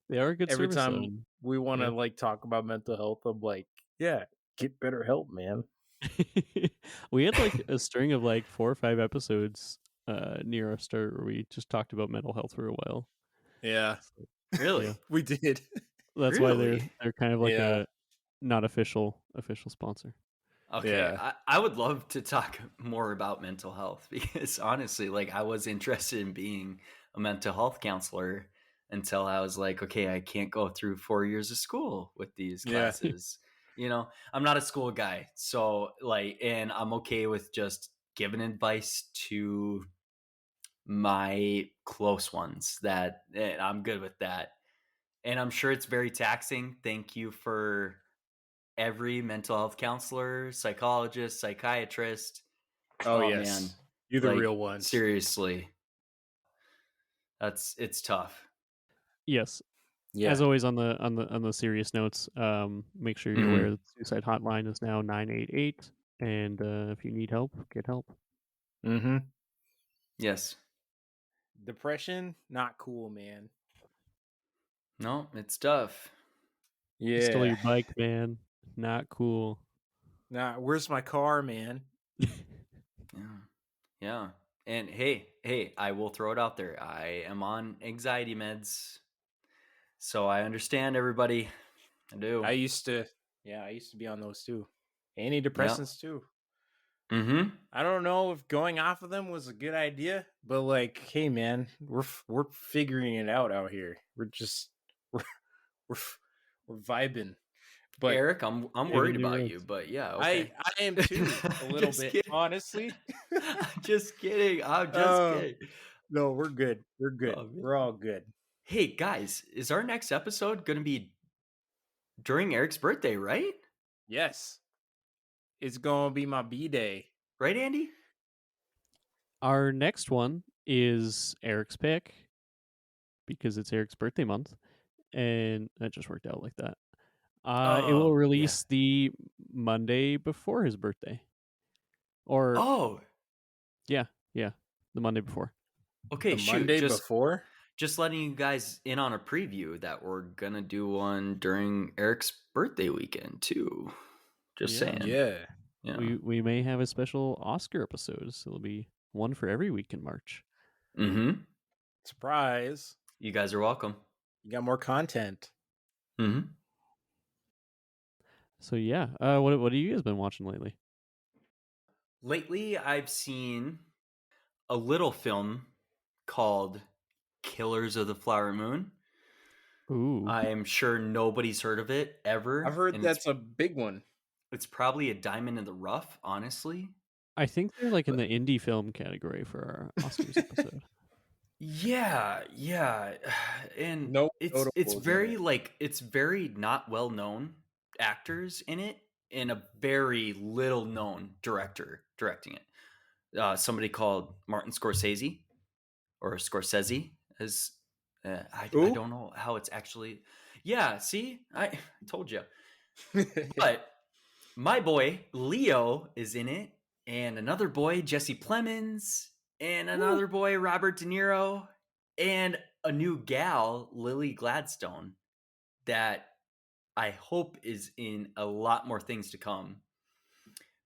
They are a good every service though. time we want to Yeah. like talk about mental health, I'm like, yeah, get BetterHelp, man. We had like a string of like 4 or 5 episodes near our start where we just talked about mental health for a while. Yeah, So, yeah. Really? we did. That's why they're Really? kind of like Yeah, a not official sponsor. Okay, yeah, I would love to talk more about mental health because honestly, like I was interested in being a mental health counselor until I was like, okay, I can't go through 4 years of school with these yeah, classes. I'm not a school guy. So, like, and I'm okay with just giving advice to my close ones I'm good with that. And I'm sure it's very taxing. Thank you for every mental health counselor, psychologist, psychiatrist. oh Oh man, yes, you're the like real ones. seriously, it's tough. Yes. As Yeah, always on the serious notes, make sure you're aware Hmm. that the suicide hotline is now 988 and if you need help, get help. mm-hmm. Yes. Depression, not cool, man. No, it's tough. You stole Yeah, your bike, man. Not cool. nah, where's my car, man? Yeah. Yeah. And hey, I will throw it out there. I am on anxiety meds. So I understand everybody. I do. I used to, yeah, I used to be on those too. Yeah. Antidepressants too. Mm-hmm. I don't know if going off of them was a good idea, but like, hey, man, we're figuring it out here. We're just we're we're, we're vibing. But Eric, I'm Taking worried new about you, roads. but yeah, I okay. I am too a little Just bit, kidding. honestly. I'm just kidding. I'm just uh kidding. no, we're good. We're good. Oh, man. We're all good. Hey guys, is our next episode going to be during Eric's birthday, right? Yes, it's gonna be my B day. Right, Andy? Our next one is Eric's pick because it's Eric's birthday month, and that just worked out like that. It will Oh, yeah. release the Monday before his birthday, or Oh, yeah, yeah, the Monday before. okay, The shoot. Monday Just before? just letting you guys in on a preview that we're going to do one during Eric's birthday weekend too. Just Yeah, saying. Yeah. Yeah. we may have a special Oscar episode, so it'll be one for every week in March. Mhm. Surprise. You guys are welcome. You got more content. Mhm. So yeah, what have you guys been watching lately? Lately, I've seen a little film called Killers of the Flower Moon. Ooh, I am sure nobody's heard of it I've ever, heard and that's a big one. it's probably a diamond in the rough, honestly. I think they're like in But the indie film category for our Oscars episode. yeah, and No it's notables in very it. like it's very not well known actors in it, and a very little known director directing it. Somebody called Martin Scorsese or Scorsese, as I Ooh. don't know how it's actually. Yeah, see, I told you. But my boy Leo is in it, and another boy Jesse Plemons, and Ooh. another boy Robert De Niro, and a new gal Lily Gladstone that I hope is in a lot more things to come.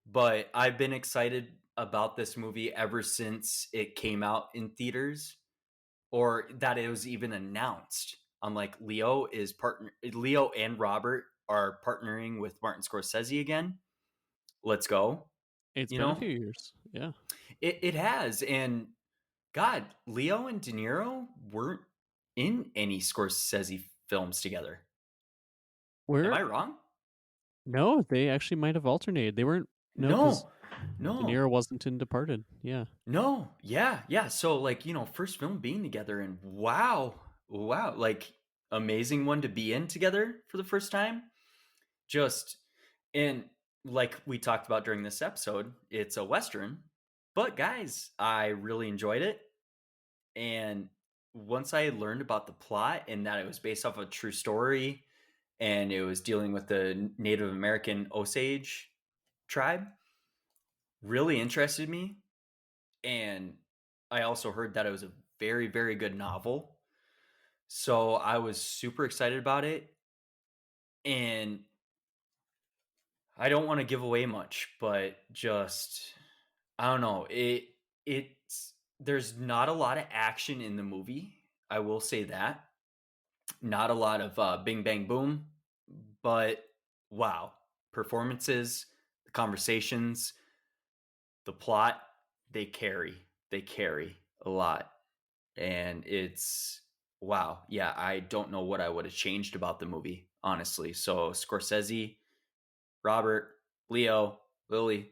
But I've been excited about this movie ever since it came out in theaters, or that it was even announced. I'm like, Leo and Robert are partnering with Martin Scorsese again. Let's go. It's You been a know, few years. Yeah. it has. And God, Leo and De Niro weren't in any Scorsese films together. Am Where? I wrong? No, they actually might have alternated. They weren't. No, because No, De no, Niro wasn't in Departed. Yeah. no. Yeah. So, like, first film being together, and wow, like, amazing one to be in together for the first time. Just, and like we talked about during this episode, it's a Western, but guys, I really enjoyed it. And once I learned about the plot and that it was based off a true story and it was dealing with the Native American Osage tribe. Really interested me, and I also heard that it was a very, very good novel. So I was super excited about it, and I don't want to give away much, but just I don't know. It's there's not a lot of action in the movie. I will say that. Not a lot of bing bang boom, but wow. Performances, the conversations, the plot, they carry. They carry a lot. And it's wow. Yeah, I don't know what I would have changed about the movie, honestly. So Scorsese, Robert, Leo, Lily,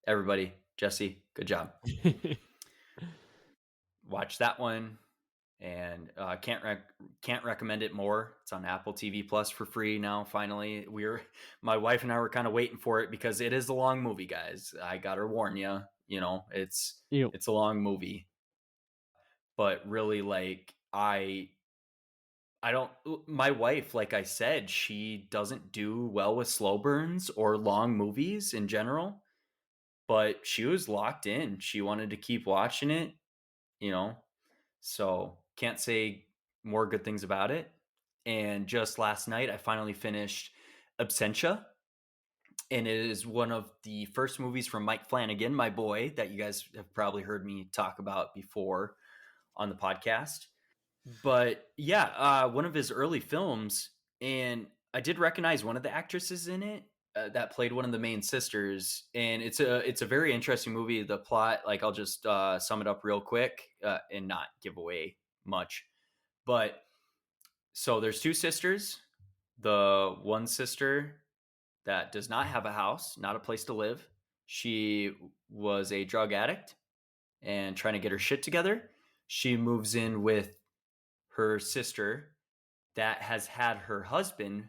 everybody, Jesse, good job. Watch that one, and can't recommend it more. It's on Apple TV Plus for free now. Finally, my wife and I were kind of waiting for it because it is a long movie, guys. I gotta warn you. It's Yep. it's a long movie, but really, like I don't. My wife, like I said, she doesn't do well with slow burns or long movies in general. But she was locked in. She wanted to keep watching it, you know. So can't say more good things about it. And just last night, I finally finished Absentia, and it is one of the first movies from Mike Flanagan, my boy, that you guys have probably heard me talk about before on the podcast. But yeah, one of his early films, and I did recognize one of the actresses in it that played one of the main sisters, and it's a very interesting movie. The plot, like I'll just sum it up real quick and not give away much. But so there's two sisters. The one sister that does not have a house, not a place to live. She was a drug addict and trying to get her shit together. She moves in with her sister that has had her husband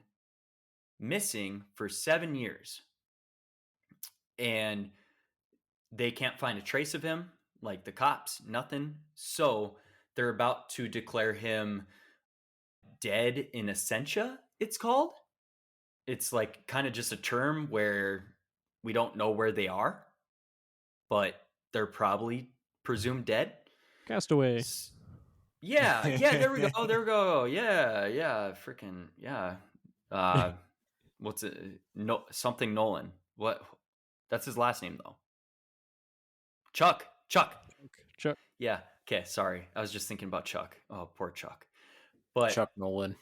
missing for 7 years. And they can't find a trace of him, like the cops, nothing. So they're about to declare him dead in absentia, it's called. It's like kind of just a term where we don't know where they are, but they're probably presumed dead. Castaway. Yeah, there we go. Yeah, freaking yeah. What's it? No, something Nolan. What? That's his last name though. Chuck. Chuck. Yeah. Okay. Sorry, I was just thinking about Chuck. Oh, poor Chuck. But Chuck Nolan.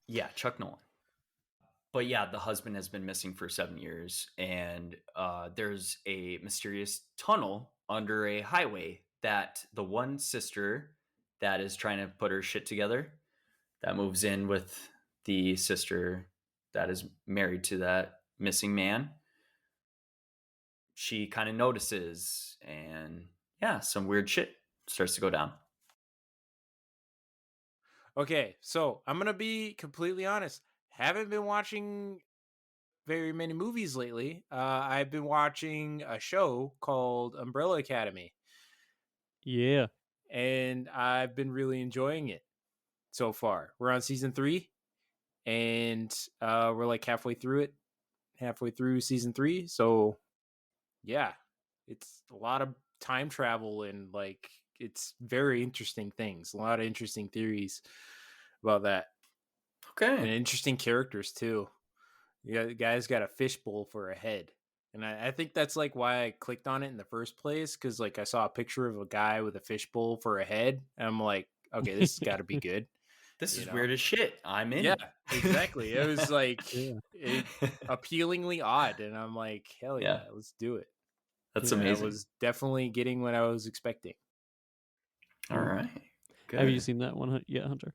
Yeah, Chuck Nolan. But yeah, the husband has been missing for 7 years, and there's a mysterious tunnel under a highway that the one sister that is trying to put her shit together that moves in with the sister that is married to that missing man. She kind of notices, and yeah, some weird shit starts to go down. Okay, so I'm gonna be completely honest. Haven't been watching very many movies lately. I've been watching a show called Umbrella Academy. Yeah. And I've been really enjoying it so far. We're on season 3, and we're like halfway through season 3. So yeah, it's a lot of time travel, and like it's very interesting things, a lot of interesting theories about that. Okay. And interesting characters too. Yeah, the guy's got a fishbowl for a head. And I think that's like why I clicked on it in the first place, because like I saw a picture of a guy with a fishbowl for a head, and I'm like, okay, this has got to be good. This is weird as shit. I'm in. Yeah, exactly. It was like appealingly odd, and I'm like, hell yeah, let's do it. That's amazing. I was definitely getting what I was expecting. All right. Good. Have you seen that one yet, Hunter?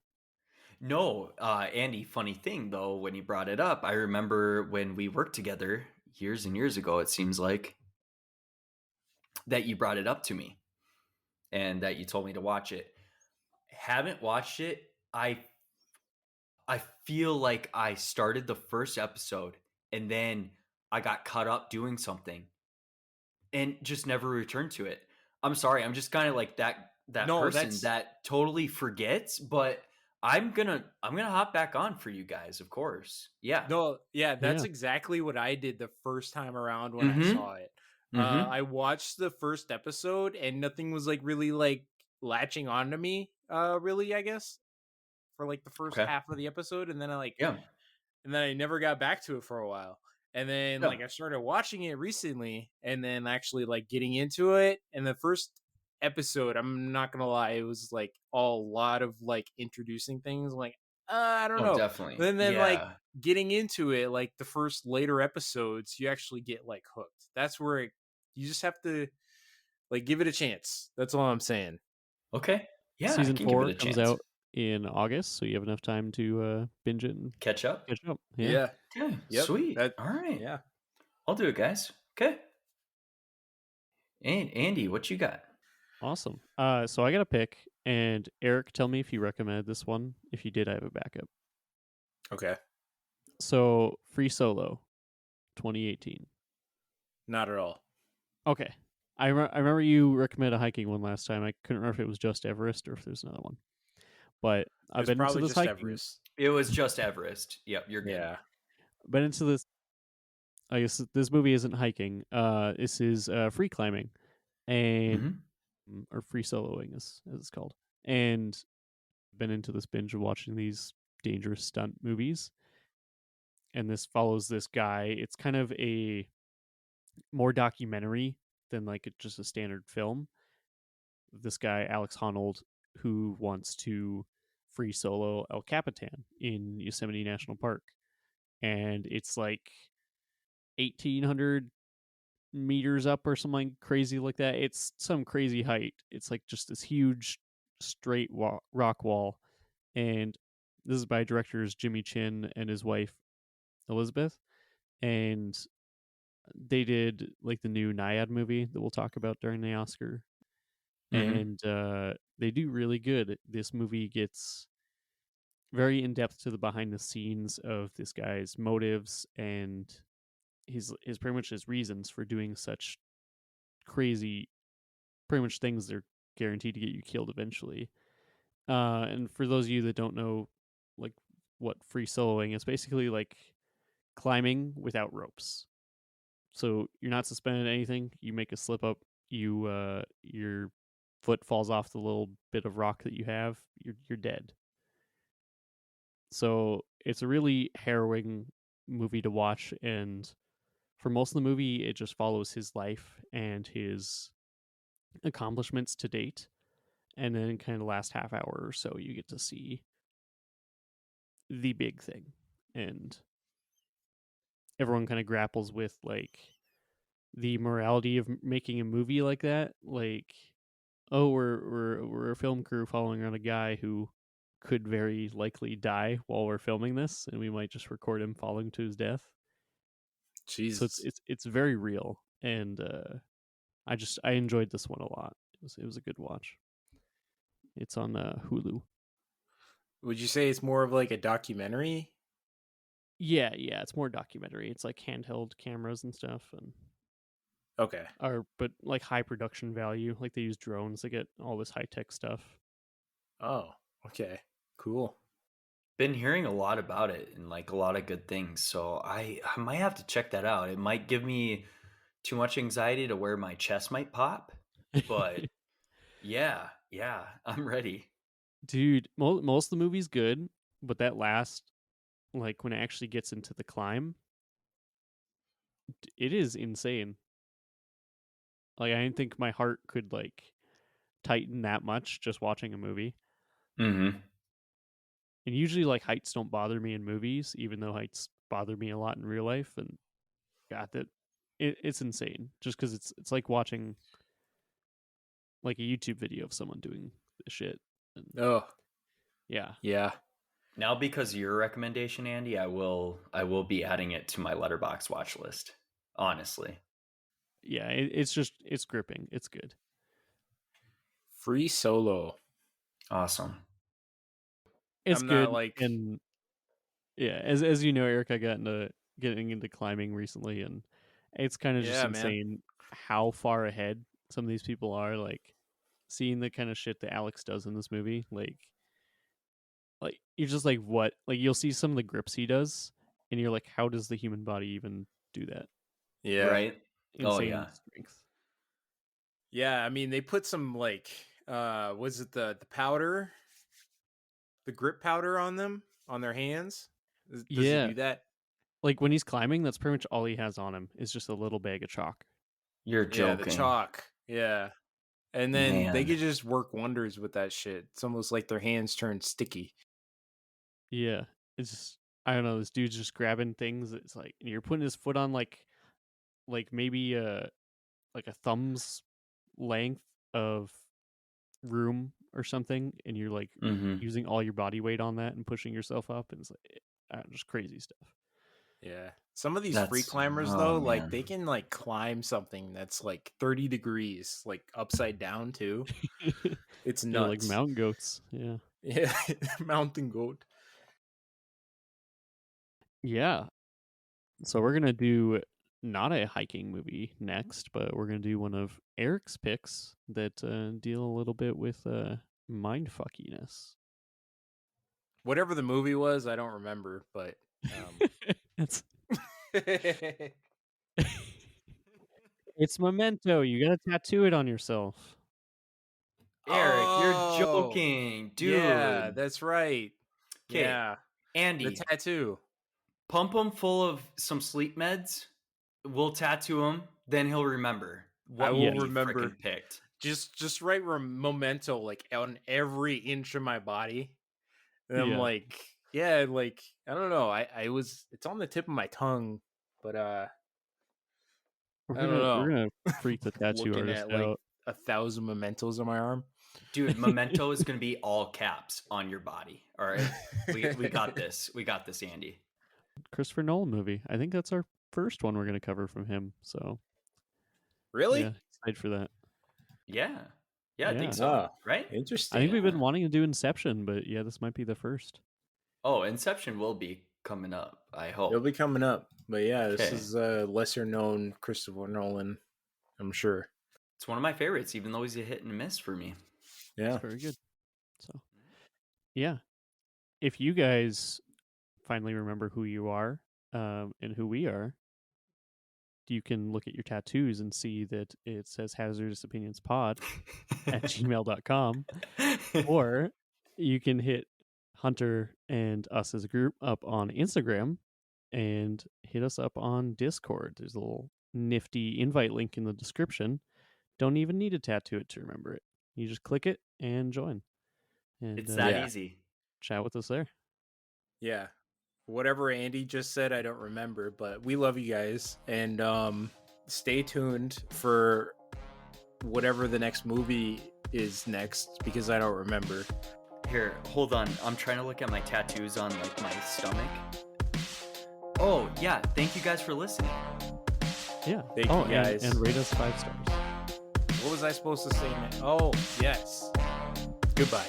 No, Andy, funny thing though, when you brought it up, I remember when we worked together years and years ago, it seems like, that you brought it up to me and that you told me to watch it. Haven't watched it. I feel like I started the first episode and then I got caught up doing something and just never returned to it. I'm sorry. I'm just kind of like that person that totally forgets, but I'm gonna hop back on for you guys, of course. Yeah. No, yeah, that's Yeah. exactly what I did the first time around when I Mm-hmm. saw it. Mm-hmm. I watched the first episode and nothing was like really like latching onto me, really, I guess, for like the first Okay. half of the episode, and then Yeah. I never got back to it for a while. And then Yeah. like I started watching it recently and then actually like getting into it. And the first episode, I'm not gonna lie, it was like a lot of like introducing things. I'm like, I don't Oh, know. definitely. And then like Yeah. getting into it, like the first later episodes, you actually get like hooked. That's where you just have to like give it a chance. That's all I'm saying. Okay. Yeah, I Season can give it 4 a comes chance. out in August, so you have enough time to binge it and Catch up. catch up. Yeah. Yeah. Okay. Yep. Sweet. That. All right. Yeah. I'll do it, guys. Okay. And Andy, what you got? Awesome. So I got a pick, and Eric, tell me if you recommended this one. If you did, I have a backup. Okay. So Free Solo, 2018. Not at all. Okay. I remember you recommended a hiking one last time. I couldn't remember if it was just Everest or if there's another one. But It I've was been into probably this just hiking. Everest. It was just Everest. Yep, you're good. Yeah. Been into this. I guess this movie isn't hiking. This is free climbing, and or free soloing as it's called. And been into this binge of watching these dangerous stunt movies. And this follows this guy. It's kind of a more documentary than like just a standard film. This guy, Alex Honnold, who wants to free solo El Capitan in Yosemite National Park. And it's like 1,800 meters up or something crazy like that. It's some crazy height. It's like just this huge straight rock wall. And this is by directors Jimmy Chin and his wife Elizabeth. And they did like the new Naiad movie that we'll talk about during the Oscar. And they do really good. This movie gets very in depth to the behind the scenes of this guy's motives and his pretty much his reasons for doing such crazy pretty much things that are guaranteed to get you killed eventually. And for those of you that don't know like what free soloing is, basically like climbing without ropes. So you're not suspended anything. You make a slip up, your foot falls off the little bit of rock that you have, you're dead. So it's a really harrowing movie to watch, and for most of the movie it just follows his life and his accomplishments to date. And then kind of the last half hour or so you get to see the big thing. And everyone kind of grapples with like the morality of making a movie like that. Like, oh, we're a film crew following around a guy who could very likely die while we're filming this, and we might just record him falling to his death. So Jesus. it's very real, and I enjoyed this one a lot. It was a good watch. It's on Hulu. Would you say it's more of like a documentary? Yeah, it's more documentary. It's like handheld cameras and stuff, and Okay. but like high production value. Like they use drones. They get all this high tech stuff. Oh, okay. Cool. Been hearing a lot about it and like a lot of good things. So I might have to check that out. It might give me too much anxiety to where my chest might pop. But yeah, I'm ready. Dude, most of the movie's good, but that last, like when it actually gets into the climb, it is insane. Like I didn't think my heart could like tighten that much just watching a movie. Mm-hmm. And usually like heights don't bother me in movies, even though heights bother me a lot in real life. And God, it's insane. Just because it's like watching like a YouTube video of someone doing this shit. And Oh, yeah. yeah. Now, because of your recommendation, Andy, I will be adding it to my Letterboxd watch list. Honestly, Yeah, it's gripping. It's good. Free Solo. awesome. It's I'm good, not like and yeah, as you know, Eric, I got into getting into climbing recently, and it's kind of just yeah, man. insane how far ahead some of these people are. Like seeing the kind of shit that Alex does in this movie, like like you're just like, what? Like you'll see some of the grips he does, and you're like, how does the human body even do that? Yeah. Right? Oh Insane yeah. strength. Yeah, I mean they put some like was it the powder? The grip powder on them, on their hands? Does he Yeah, do that? like when he's climbing, that's pretty much all he has on him is just a little bag of chalk. You're Yeah, the joking. chalk. Yeah. And then they Man. could just work wonders with that shit. It's almost like their hands turn sticky. Yeah, it's just, I don't know. This dude's just grabbing things. It's like, and you're putting his foot on like maybe like a thumb's length of room or something, and you're like Mm-hmm. using all your body weight on that and pushing yourself up, and it's like just crazy stuff. Yeah. Some of these free That's climbers oh though, like man. they can like climb something that's like 30 degrees, like upside down too. It's Yeah, like nuts. mountain goats. Yeah. Yeah. Mountain goat. Yeah. So we're gonna do not a hiking movie next, but we're gonna do one of Eric's picks that deal a little bit with mind fuckiness. Whatever the movie was, I don't remember, but It's it's Memento. You gotta tattoo it on yourself. Eric, you're Oh, joking, yeah, dude. that's right. Okay, Yeah, the Andy, tattoo. pump him full of some sleep meds. We'll tattoo him, then he'll remember I what will movie he remember. frickin' picked. Just write Memento like on every inch of my body. And I'm Yeah. like, yeah, like I don't know. I was it's on the tip of my tongue, but I don't We're know. gonna freak the tattoo Looking artist at like out. 1,000 mementos on my arm. Dude, Memento is gonna be all caps on your body. All right. We got this. We got this, Andy. Christopher Nolan movie. I think that's our first one we're gonna cover from him. So Really? yeah, excited for that. Yeah. Yeah, I Yeah. think so. Oh, Right? interesting. I think we've been Yeah. wanting to do Inception, but yeah, this might be the first. Oh, Inception will be coming up, I hope. It'll be coming up. But yeah, this Okay. is a lesser known Christopher Nolan, I'm sure. It's one of my favorites, even though he's a hit and miss for me. Yeah. It's very good. So yeah. If you guys finally remember who you are and who we are, you can look at your tattoos and see that it says Hazardous Opinions Pod at gmail.com. Or you can hit Hunter and us as a group up on Instagram and hit us up on Discord. There's a little nifty invite link in the description. Don't even need to tattoo it to remember it. You just click it and join. And It's that Yeah. easy. chat with us there. Yeah. Whatever Andy just said, I don't remember, but we love you guys. And stay tuned for whatever the next movie is next, because I don't remember. Here, hold on. I'm trying to look at my tattoos on like my stomach. Oh, yeah. Thank you guys for listening. Yeah. Thank you guys. And rate us 5 stars. What was I supposed to say? Oh, yes. Goodbye.